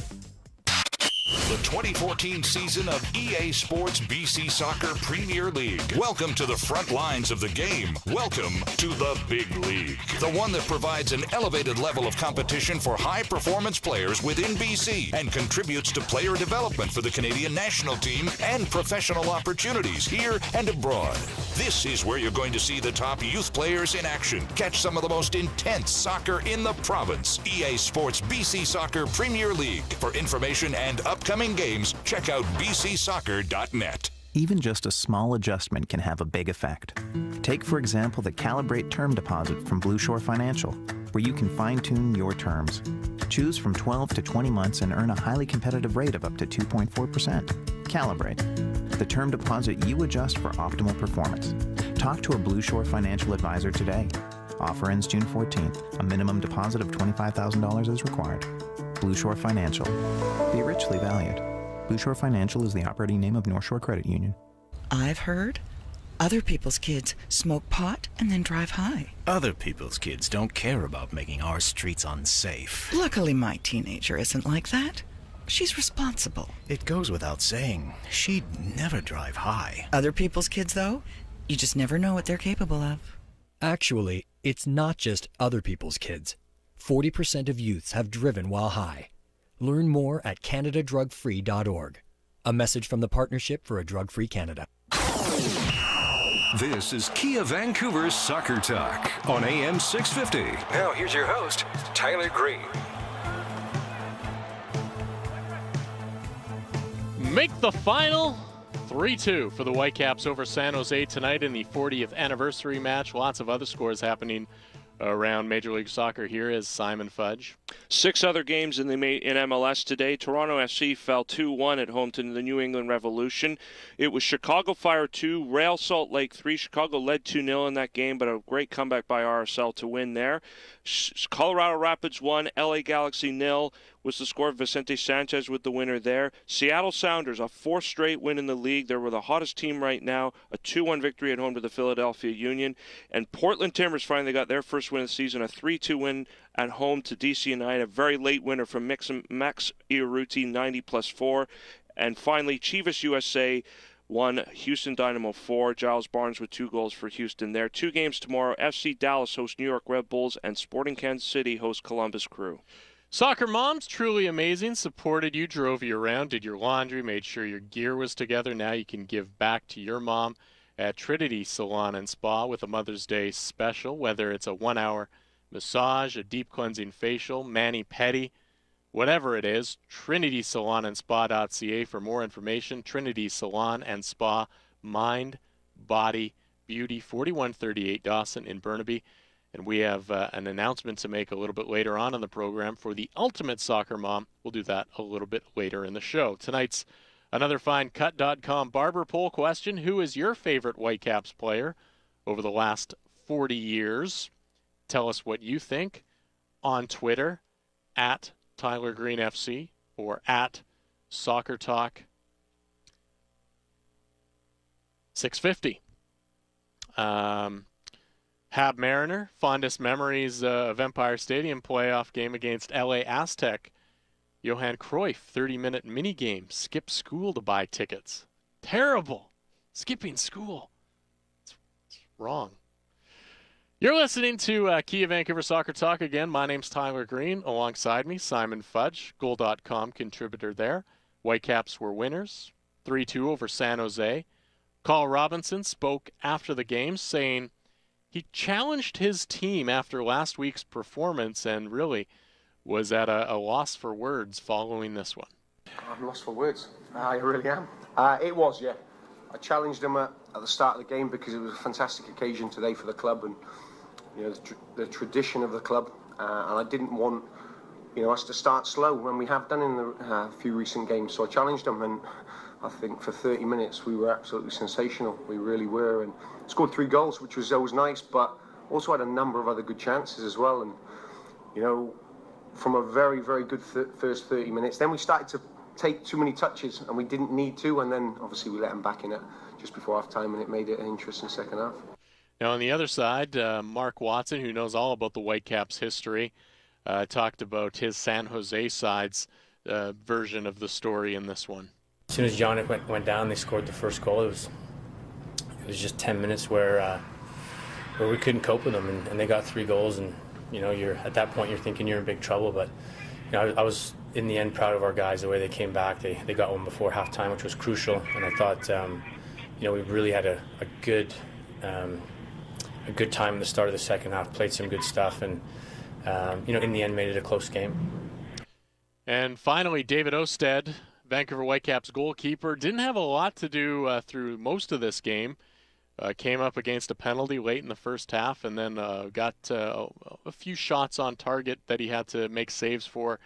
The 2014 season of EA Sports BC Soccer Premier League. Welcome to the front lines of the game. Welcome to the big league. The one that provides an elevated level of competition for high-performance players within BC and contributes to player development for the Canadian national team and professional opportunities here and abroad. This is where you're going to see the top youth players in action. Catch some of the most intense soccer in the province. EA Sports BC Soccer Premier League. For information and upcoming games, check out bcsoccer.net. Even just a small adjustment can have a big effect. Take, for example, the Calibrate term deposit from Blue Shore Financial, where you can fine-tune your terms. Choose from 12 to 20 months and earn a highly competitive rate of up to 2.4%. Calibrate, the term deposit you adjust for optimal performance. Talk to a Blue Shore Financial advisor today. Offer ends June 14th. A minimum deposit of $25,000 is required. Blue Shore Financial. Be richly valued. Blue Shore Financial is the operating name of North Shore Credit Union. I've heard Other people's kids smoke pot and then drive high. Other people's kids don't care about making our streets unsafe. Luckily, my teenager isn't like that. She's responsible. It goes without saying, she'd never drive high. Other people's kids, though, you just never know what they're capable of. Actually, it's not just other people's kids. 40% of youths have driven while high. Learn more at CanadaDrugFree.org. A message from the Partnership for a Drug-Free Canada. This is Kia Vancouver's Soccer Talk on AM 650. Now here's your host, Tyler Green. Make the final 3-2 for the Whitecaps over San Jose tonight in the 40th anniversary match. Lots of other scores happening around Major League Soccer. Here is Simon Fudge. 6 other games in MLS today. Toronto FC fell 2-1 at home to the New England Revolution. It was Chicago Fire 2, Real Salt Lake 3. Chicago led 2-0 in that game, but a great comeback by RSL to win there. Colorado Rapids 1, LA Galaxy 0 was the score. Vicente Sanchez with the winner there. Seattle Sounders, a 4th straight win in the league. They were the hottest team right now. A 2-1 victory at home to the Philadelphia Union. And Portland Timbers finally got their first win of the season, a 3-2 win at home to DC United. A very late winner from Max Iarruti, 90+4. And finally, Chivas USA 1, Houston Dynamo 4. Giles Barnes with 2 goals for Houston there. 2 games tomorrow. FC Dallas hosts New York Red Bulls, and Sporting Kansas City hosts Columbus Crew. Soccer moms, truly amazing, supported you, drove you around, did your laundry, made sure your gear was together. Now you can give back to your mom at Trinity Salon and Spa with a Mother's Day special, whether it's a 1-hour massage, a deep cleansing facial, mani-pedi, whatever it is. TrinitySalonandSpa.ca for more information. Trinity Salon and Spa, Mind, Body, Beauty, 4138 Dawson in Burnaby. And we have an announcement to make a little bit later on in the program for the ultimate soccer mom. We'll do that a little bit later in the show. Tonight's Another Fine Cut.com barber poll question: who is your favorite Whitecaps player over the last 40 years? Tell us what you think on Twitter at Tyler Green FC or at Soccer Talk 650. Hab Mariner, fondest memories of Empire Stadium playoff game against LA Aztec. Johan Cruyff, 30-minute minigame. Skip school to buy tickets. Terrible. Skipping school. It's wrong. You're listening to Kia Vancouver Soccer Talk again. My name's Tyler Green. Alongside me, Simon Fudge, Goal.com contributor there. Whitecaps were winners, 3-2 over San Jose. Carl Robinson spoke after the game saying he challenged his team after last week's performance and really was at a loss for words following this one. I'm lost for words. I really am. It was, yeah. I challenged them at the start of the game because it was a fantastic occasion today for the club and the tradition of the club. And I didn't want us to start slow when we have done in the few recent games. So I challenged them, and I think for 30 minutes we were absolutely sensational. We really were, and scored 3 goals, which was always nice, but also had a number of other good chances as well. And from a very, very good first 30 minutes, then we started to take too many touches, and we didn't need to, and then obviously we let them back in it just before half-time, and it made it an interesting second half. Now on the other side, Mark Watson, who knows all about the Whitecaps' history, talked about his San Jose side's version of the story in this one. As soon as John went down, they scored the first goal. It was just 10 minutes where we couldn't cope with them, and they got 3 goals. And you're at that point you're thinking you're in big trouble. But I was in the end proud of our guys, the way they came back. They got one before halftime, which was crucial. And I thought we really had a good time in the start of the second half. Played some good stuff, and in the end made it a close game. And finally, David Osted, Vancouver Whitecaps goalkeeper, didn't have a lot to do through most of this game. Came up against a penalty late in the first half, and then got a few shots on target that he had to make saves for.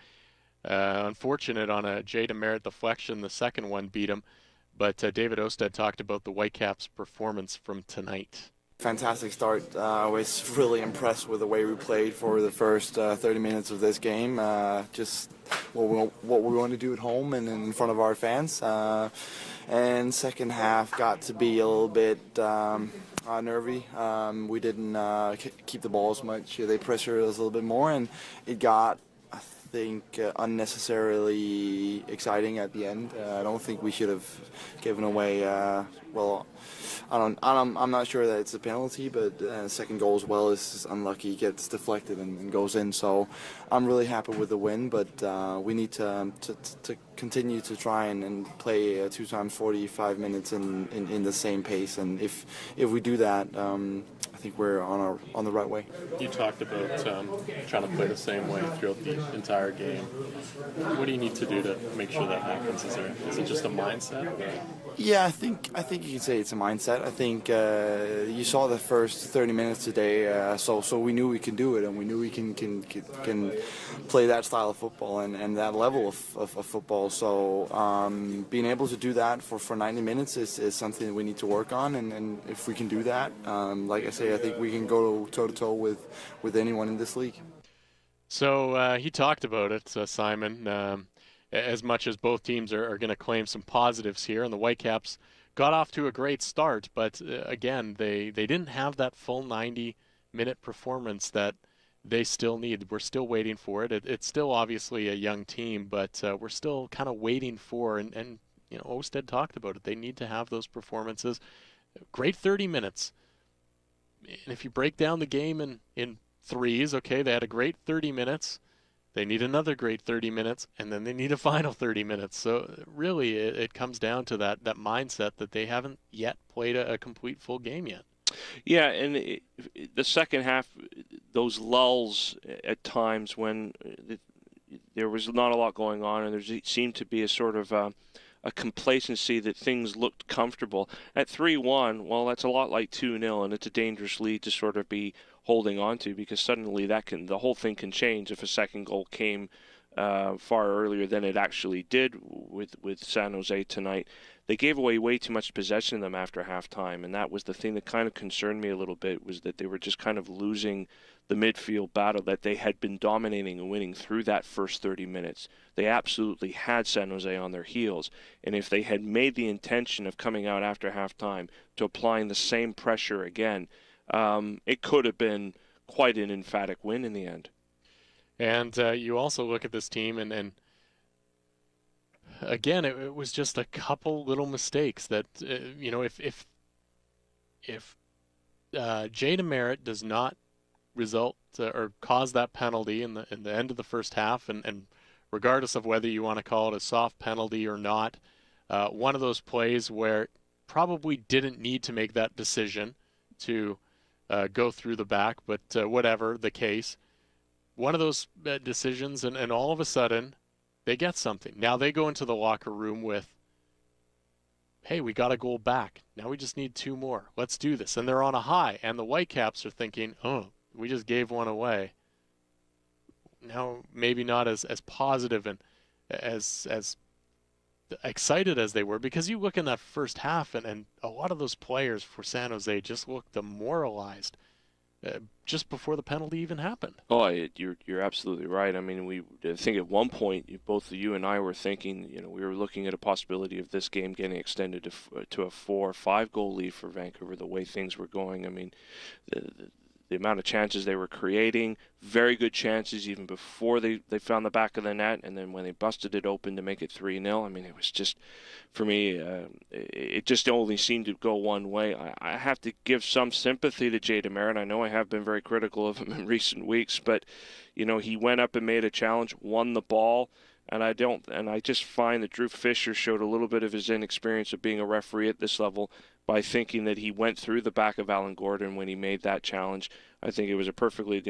Unfortunate on a Jay DeMerit deflection. The second one beat him. But David Osted talked about the Whitecaps' performance from tonight. Fantastic start. I was really impressed with the way we played for the first 30 minutes of this game. Just what we want to do at home and in front of our fans. And second half got to be a little bit nervy. We didn't keep the ball as much. They pressured us a little bit more, and it got, I think, unnecessarily exciting at the end. I don't think we should have given away. I'm not sure that it's a penalty, but second goal as well is unlucky, gets deflected and goes in. So I'm really happy with the win, but we need to continue to try and play 2 times 45 minutes in the same pace. And if we do that, I think we're on the right way. You talked about trying to play the same way throughout the entire game. What do you need to do to make sure that happens? Is it just a mindset? Yeah, I think you can say it's a mindset. I think you saw the first 30 minutes today, so we knew we can do it, and we knew we can play that style of football and that level of football. So being able to do that for 90 minutes is something that we need to work on, and if we can do that, like I say, I think we can go toe-to-toe with anyone in this league. So he talked about it, Simon. As much as both teams are going to claim some positives here, and the Whitecaps got off to a great start, but again, they didn't have that full 90-minute performance that they still need. We're still waiting for it. It's still obviously a young team, but we're still kind of waiting for, and you know, Osted talked about it, they need to have those performances. Great 30 minutes. And if you break down the game in threes, okay, they had a great 30 minutes. They need another great 30 minutes, and then they need a final 30 minutes. So really, it comes down to that mindset that they haven't yet played a complete full game yet. Yeah, and the second half, those lulls at times when there was not a lot going on, and there seemed to be a sort of a complacency that things looked comfortable. At 3-1, well, that's a lot like 2-0, and it's a dangerous lead to sort of be holding on to, because suddenly the whole thing can change if a second goal came far earlier than it actually did with San Jose tonight. They gave away way too much possession in them after halftime, and that was the thing that kind of concerned me a little bit, was that they were just kind of losing the midfield battle that they had been dominating and winning through that first 30 minutes. They absolutely had San Jose on their heels, and if they had made the intention of coming out after halftime to applying the same pressure again, it could have been quite an emphatic win in the end. And you also look at this team, and again, it was just a couple little mistakes that, you know, if Jay DeMerit does not result or cause that penalty in the end of the first half, and regardless of whether you want to call it a soft penalty or not, one of those plays where probably didn't need to make that decision to go through the back, but whatever the case, one of those decisions, and all of a sudden they get something. Now they go into the locker room with, hey, we got a goal back. Now we just need 2 more. Let's do this. And they're on a high, and the Whitecaps are thinking, oh, we just gave one away. Now maybe not as positive and as excited as they were, because you look in that first half, and a lot of those players for San Jose just looked demoralized just before the penalty even happened. Oh, you're absolutely right. I mean, I think at one point, both you and I were thinking, you know, we were looking at a possibility of this game getting extended to a 4 or 5 goal lead for Vancouver, the way things were going. I mean, the amount of chances they were creating, very good chances even before they found the back of the net, and then when they busted it open to make it 3-0, I mean, it was just, for me, it just only seemed to go one way. I have to give some sympathy to Jay DeMerit. I know I have been very critical of him in recent weeks, but, you know, he went up and made a challenge, won the ball, and I just find that Drew Fisher showed a little bit of his inexperience of being a referee at this level by thinking that he went through the back of Alan Gordon when he made that challenge. I think it was a perfectly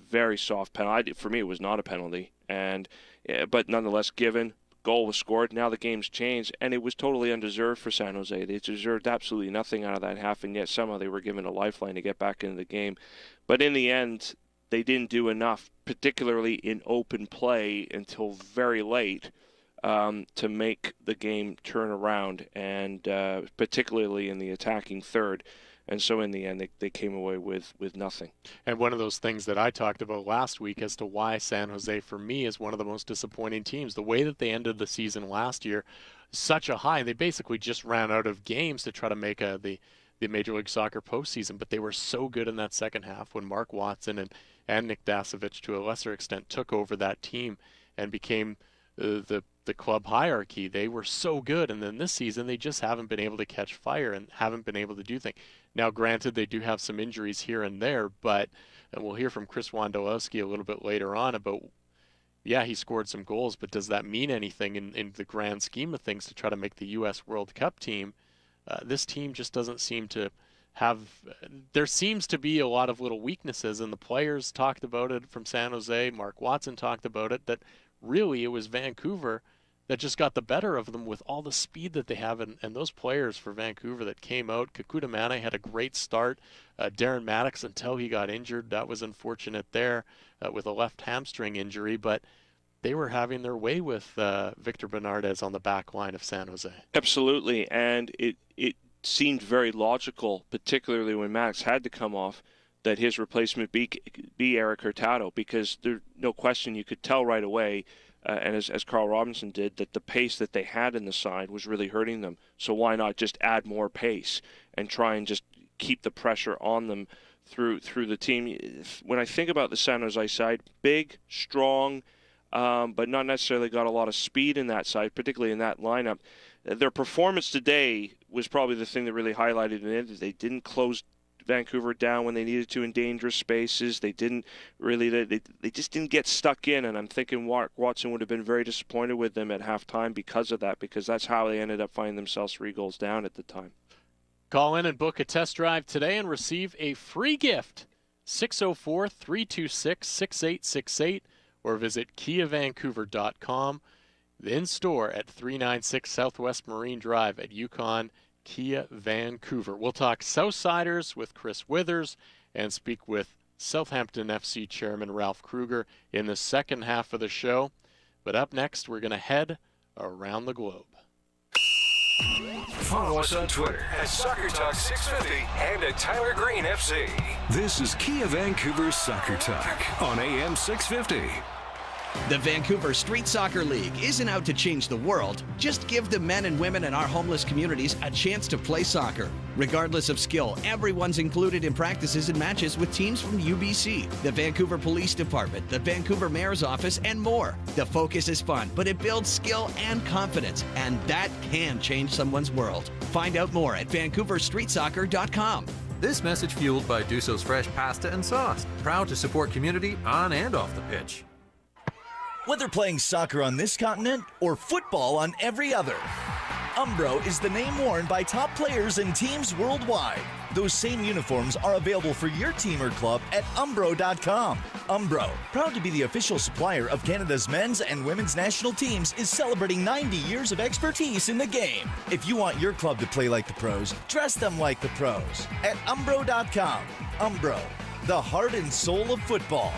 very soft penalty. For me, it was not a penalty, but nonetheless given. Goal was scored. Now the game's changed, and it was totally undeserved for San Jose. They deserved absolutely nothing out of that half, and yet somehow they were given a lifeline to get back into the game. But in the end, they didn't do enough, particularly in open play, until very late, to make the game turn around, and particularly in the attacking third. And so in the end, they came away with nothing. And one of those things that I talked about last week as to why San Jose, for me, is one of the most disappointing teams. The way that they ended the season last year, such a high, they basically just ran out of games to try to make the Major League Soccer postseason, but they were so good in that second half when Mark Watson and Nick Dasovic, to a lesser extent, took over that team and became the club hierarchy. They were so good, and then this season they just haven't been able to catch fire and haven't been able to do things. Now, granted, they do have some injuries here and there, and we'll hear from Chris Wondolowski a little bit later on about, yeah, he scored some goals, but does that mean anything in the grand scheme of things to try to make the U.S. World Cup team? This team just doesn't seem to have, there seems to be a lot of little weaknesses, and the players talked about it from San Jose. Mark Watson talked about it, that really it was Vancouver that just got the better of them with all the speed that they have. And those players for Vancouver that came out, Kekuta Manneh had a great start. Darren Maddox, until he got injured, that was unfortunate there with a left hamstring injury. But they were having their way with Victor Bernardez on the back line of San Jose. Absolutely, and it seemed very logical, particularly when Maddox had to come off, that his replacement be Erik Hurtado, because there's no question, you could tell right away, and as Carl Robinson did, that the pace that they had in the side was really hurting them. So why not just add more pace and try and just keep the pressure on them through the team? When I think about the San Jose side, big, strong, but not necessarily got a lot of speed in that side, particularly in that lineup. Their performance today was probably the thing that really highlighted it. They didn't close Vancouver down when they needed to in dangerous spaces. They didn't really, they just didn't get stuck in, and I'm thinking Watson would have been very disappointed with them at halftime because of that, because that's how they ended up finding themselves 3 goals down at the time. Call in and book a test drive today and receive a free gift. 604-326-6868 or visit KiaVancouver.com. In store at 396 Southwest Marine Drive at Yukon Kia Vancouver. We'll talk Southsiders with Chris Withers and speak with Southampton FC Chairman Ralph Kruger in the second half of the show. But up next, we're going to head around the globe. Follow us on Twitter at Soccer Talk 650 and at Tyler Green FC. This is Kia Vancouver Soccer Talk on AM 650. The Vancouver Street Soccer League isn't out to change the world. Just give the men and women in our homeless communities a chance to play soccer. Regardless of skill, everyone's included in practices and matches with teams from UBC, the Vancouver Police Department, the Vancouver Mayor's Office, and more. The focus is fun, but it builds skill and confidence, and that can change someone's world. Find out more at VancouverStreetSoccer.com. This message fueled by Duso's Fresh Pasta and Sauce, proud to support community on and off the pitch. Whether playing soccer on this continent or football on every other, Umbro is the name worn by top players and teams worldwide. Those same uniforms are available for your team or club at Umbro.com. Umbro, proud to be the official supplier of Canada's men's and women's national teams, is celebrating 90 years of expertise in the game. If you want your club to play like the pros, dress them like the pros at Umbro.com. Umbro, the heart and soul of football.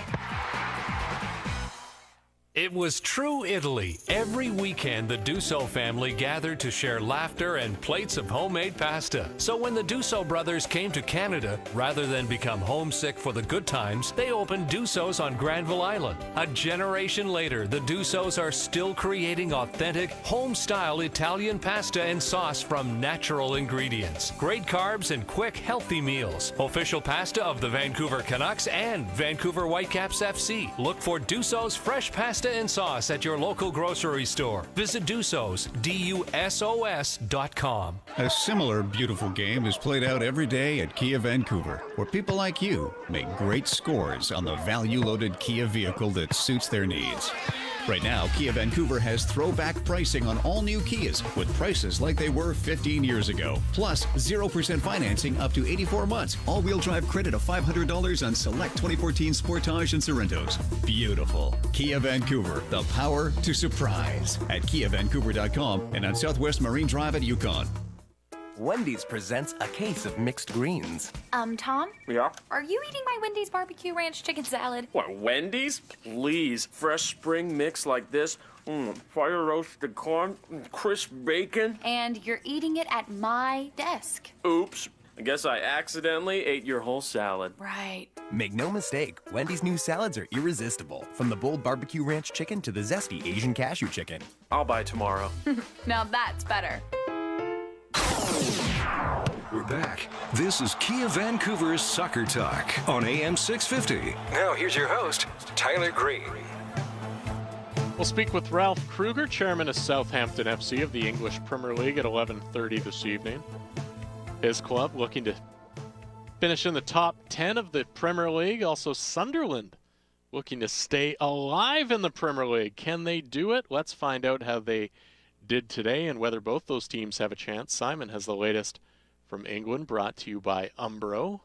It was true Italy. Every weekend, the Duso family gathered to share laughter and plates of homemade pasta. So when the Duso brothers came to Canada, rather than become homesick for the good times, they opened Duso's on Granville Island. A generation later, the Dusos are still creating authentic, home-style Italian pasta and sauce from natural ingredients. Great carbs and quick, healthy meals. Official pasta of the Vancouver Canucks and Vancouver Whitecaps FC. Look for Duso's Fresh Pasta and Sauce at your local grocery store. Visit Dusos, DUSOS.com. A similar beautiful game is played out every day at Kia Vancouver, where people like you make great scores on the value-loaded Kia vehicle that suits their needs. Right now, Kia Vancouver has throwback pricing on all new Kias with prices like they were 15 years ago. Plus, 0% financing up to 84 months. All-wheel drive credit of $500 on select 2014 Sportage and Sorrentos. Beautiful. Kia Vancouver, the power to surprise. At KiaVancouver.com and on Southwest Marine Drive at Yukon. Wendy's presents a case of mixed greens. Tom? Yeah? Are you eating my Wendy's barbecue ranch chicken salad? What, Wendy's? Please. Fresh spring mix like this. Fire roasted corn, crisp bacon. And you're eating it at my desk. Oops. I guess I accidentally ate your whole salad. Right. Make no mistake, Wendy's new salads are irresistible. From the bold barbecue ranch chicken to the zesty Asian cashew chicken. I'll buy tomorrow. Now that's better. We're back. This is Kia Vancouver's Soccer Talk on AM 650. Now here's your host, Tyler Green. We'll speak with Ralph Kruger, chairman of Southampton FC of the English Premier League, at 11:30 this evening. His club looking to finish in the top 10 of the Premier League. Also Sunderland looking to stay alive in the Premier League. Can they do it? Let's find out how they did today and whether both those teams have a chance. Simon has the latest from England, brought to you by Umbro.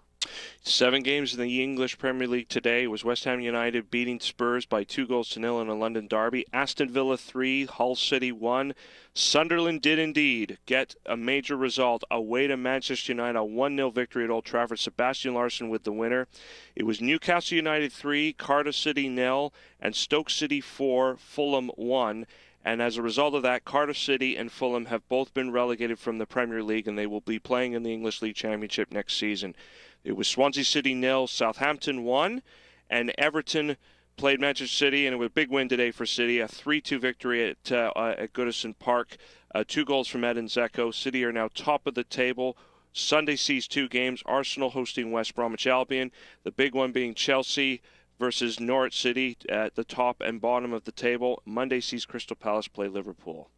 7 games in the English Premier League today. It was West Ham United beating Spurs by 2-0 in a London derby. Aston Villa 3, Hull City 1. Sunderland did indeed get a major result away to Manchester United, a 1-0 victory at Old Trafford. Sebastian Larsson with the winner. It was Newcastle United 3, Cardiff City 0, and Stoke City 4, Fulham 1. And as a result of that, Cardiff City and Fulham have both been relegated from the Premier League, and they will be playing in the English League Championship next season. It was Swansea City 0, Southampton 1, and Everton played Manchester City, and it was a big win today for City, a 3-2 victory at Goodison Park. 2 goals from Edin Dzeko. City are now top of the table. Sunday sees 2 games, Arsenal hosting West Bromwich Albion, the big one being Chelsea versus Norwich City at the top and bottom of the table. Monday sees Crystal Palace play Liverpool.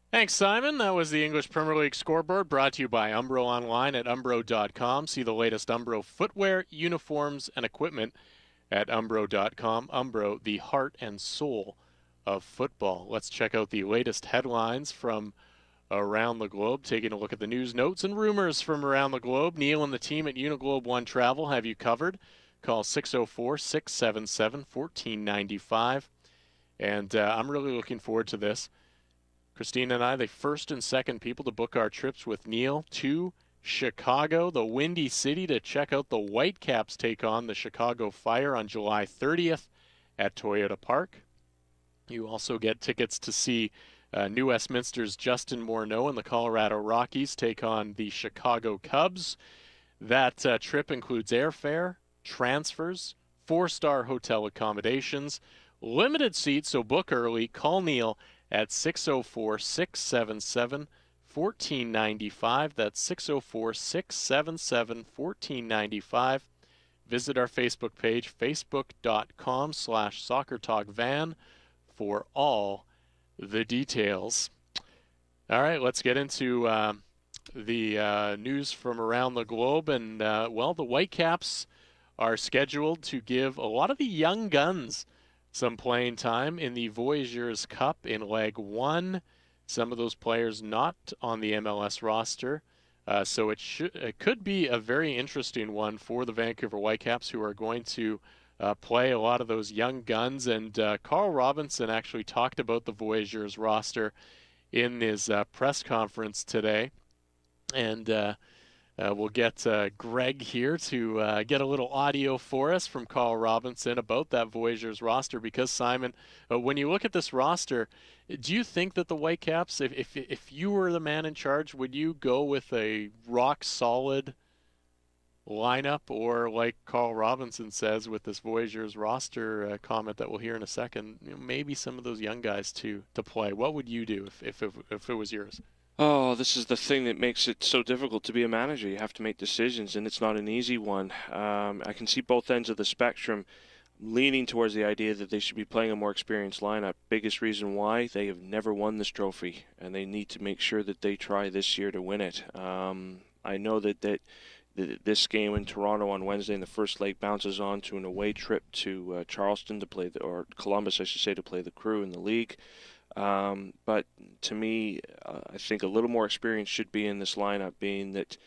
Thanks, Simon. That was the English Premier League scoreboard, brought to you by Umbro online at umbro.com. See the latest Umbro footwear, uniforms, and equipment at umbro.com. Umbro, the heart and soul of football. Let's check out the latest headlines from around the globe, taking a look at the news, notes, and rumors from around the globe. Neil and the team at Uniglobe One Travel have you covered. Call 604-677-1495. And I'm really looking forward to this. Christina and I, the first and second people to book our trips with Neil to Chicago, the Windy City, to check out the Whitecaps take on the Chicago Fire on July 30th at Toyota Park. You also get tickets to see New Westminster's Justin Morneau and the Colorado Rockies take on the Chicago Cubs. That trip includes airfare, transfers, 4-star hotel accommodations, limited seats, so book early. Call Neil at 604-677-1495. That's 604-677-1495. Visit our Facebook page, facebook.com/SoccerTalkVan, for all the details. All right, let's get into the news from around the globe. And, well, the Whitecaps are scheduled to give a lot of the young guns some playing time in the Voyageurs Cup in Leg 1. Some of those players not on the MLS roster. So it could be a very interesting one for the Vancouver Whitecaps, who are going to play a lot of those young guns. And Carl Robinson actually talked about the Voyageurs roster in his press conference today. And we'll get Greg here to get a little audio for us from Carl Robinson about that Voyageurs roster. Because, Simon, when you look at this roster, do you think that the Whitecaps, if you were the man in charge, would you go with a rock-solid lineup, or like Carl Robinson says with this Voyageurs roster comment that we'll hear in a second, maybe some of those young guys to play? What would you do if it was yours? Oh, this is the thing that makes it so difficult to be a manager. You have to make decisions, and it's not an easy one. I can see both ends of the spectrum leaning towards the idea that they should be playing a more experienced lineup. Biggest reason why: they have never won this trophy, and they need to make sure that they try this year to win it. I know that this game in Toronto on Wednesday in the first leg bounces on to an away trip to Charleston to play or Columbus, I should say, to play the Crew in the league. But to me, I think a little more experience should be in this lineup, being that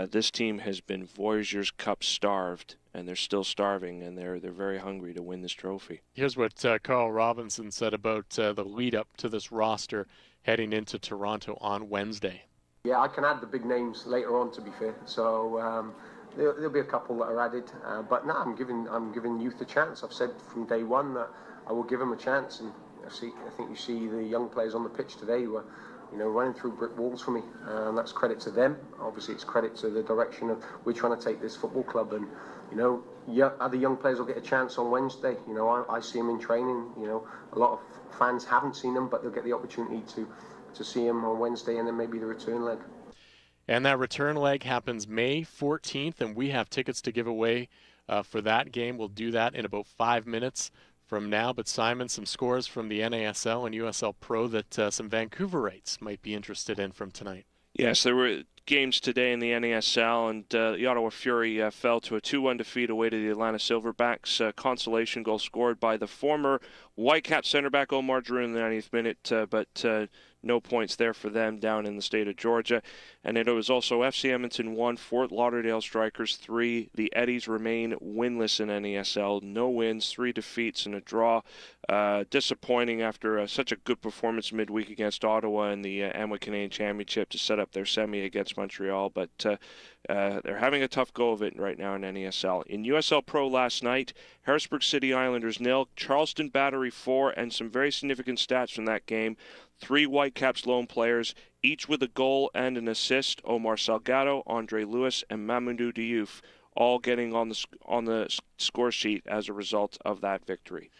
this team has been Voyageurs Cup starved, and they're still starving, and they're very hungry to win this trophy. Here's what Carl Robinson said about the lead up to this roster heading into Toronto on Wednesday. Yeah, I can add the big names later on, to be fair. So there'll be a couple that are added, but no, I'm giving youth a chance. I've said from day one that I will give them a chance, and I think you see the young players on the pitch today who are running through brick walls for me, and that's credit to them. Obviously, it's credit to the direction of we're trying to take this football club, and other young players will get a chance on Wednesday. I see them in training. A lot of fans haven't seen them, but they'll get the opportunity to see them on Wednesday, and then maybe the return leg. And that return leg happens May 14th, and we have tickets to give away for that game. We'll do that in about 5 minutes from now. But Simon, some scores from the NASL and USL Pro that some Vancouverites might be interested in from tonight. Yes, there were games today in the NASL, and the Ottawa Fury fell to a 2-1 defeat away to the Atlanta Silverbacks. Consolation goal scored by the former Whitecap center back Omar Drew in the 90th minute, but no points there for them down in the state of Georgia. And it was also FC Edmonton 1, Fort Lauderdale Strikers 3. The Eddies remain winless in NASL. No wins, 3 defeats, and a draw. Disappointing after such a good performance midweek against Ottawa in the Amway Canadian Championship to set up their semi against Montreal. But they're having a tough go of it right now in NASL. In USL Pro last night, Harrisburg City Islanders 0, Charleston Battery 4, and some very significant stats from that game. 3 Whitecaps lone players, each with a goal and an assist. Omar Salgado, Andre Lewis, and Mamadou Diouf, all getting on the score sheet as a result of that victory.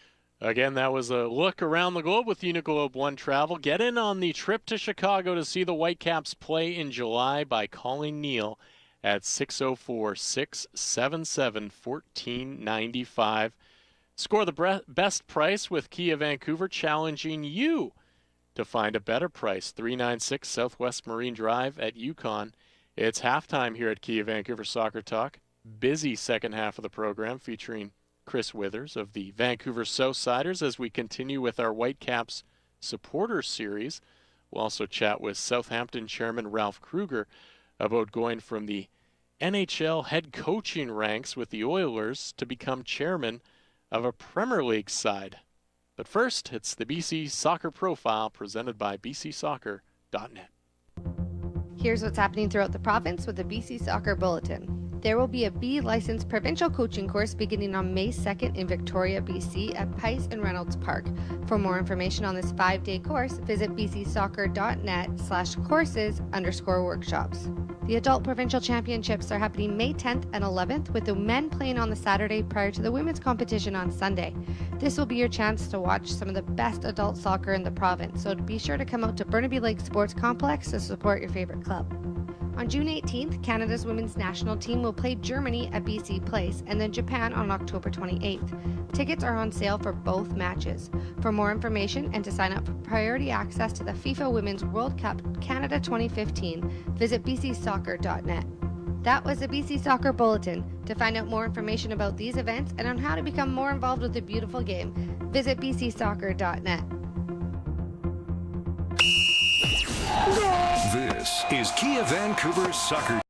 Again, that was a look around the globe with Uniglobe One Travel. Get in on the trip to Chicago to see the Whitecaps play in July by calling Neil at 604-677-1495. Score the best price with Kia Vancouver, challenging you to find a better price. 396 Southwest Marine Drive at Yukon. It's halftime here at Kia Vancouver Soccer Talk. Busy second half of the program featuring Chris Withers of the Vancouver Southsiders as we continue with our Whitecaps supporter series. We'll also chat with Southampton chairman Ralph Kruger about going from the NHL head coaching ranks with the Oilers to become chairman of a Premier League side. But first, it's the BC Soccer Profile presented by bcsoccer.net. Here's what's happening throughout the province with the BC Soccer Bulletin. There will be a B-licensed provincial coaching course beginning on May 2nd in Victoria, BC at Pice and Reynolds Park. For more information on this 5-day course, visit bcsoccer.net/courses_workshops. The Adult Provincial Championships are happening May 10th and 11th, with the men playing on the Saturday prior to the women's competition on Sunday. This will be your chance to watch some of the best adult soccer in the province, so be sure to come out to Burnaby Lake Sports Complex to support your favorite club. On June 18th, Canada's women's national team will play Germany at BC Place and then Japan on October 28th. Tickets are on sale for both matches. For more information and to sign up for priority access to the FIFA Women's World Cup Canada 2015, visit bcsoccer.net. That was the BC Soccer Bulletin. To find out more information about these events and on how to become more involved with the beautiful game, visit bcsoccer.net. This is Kia Vancouver Soccer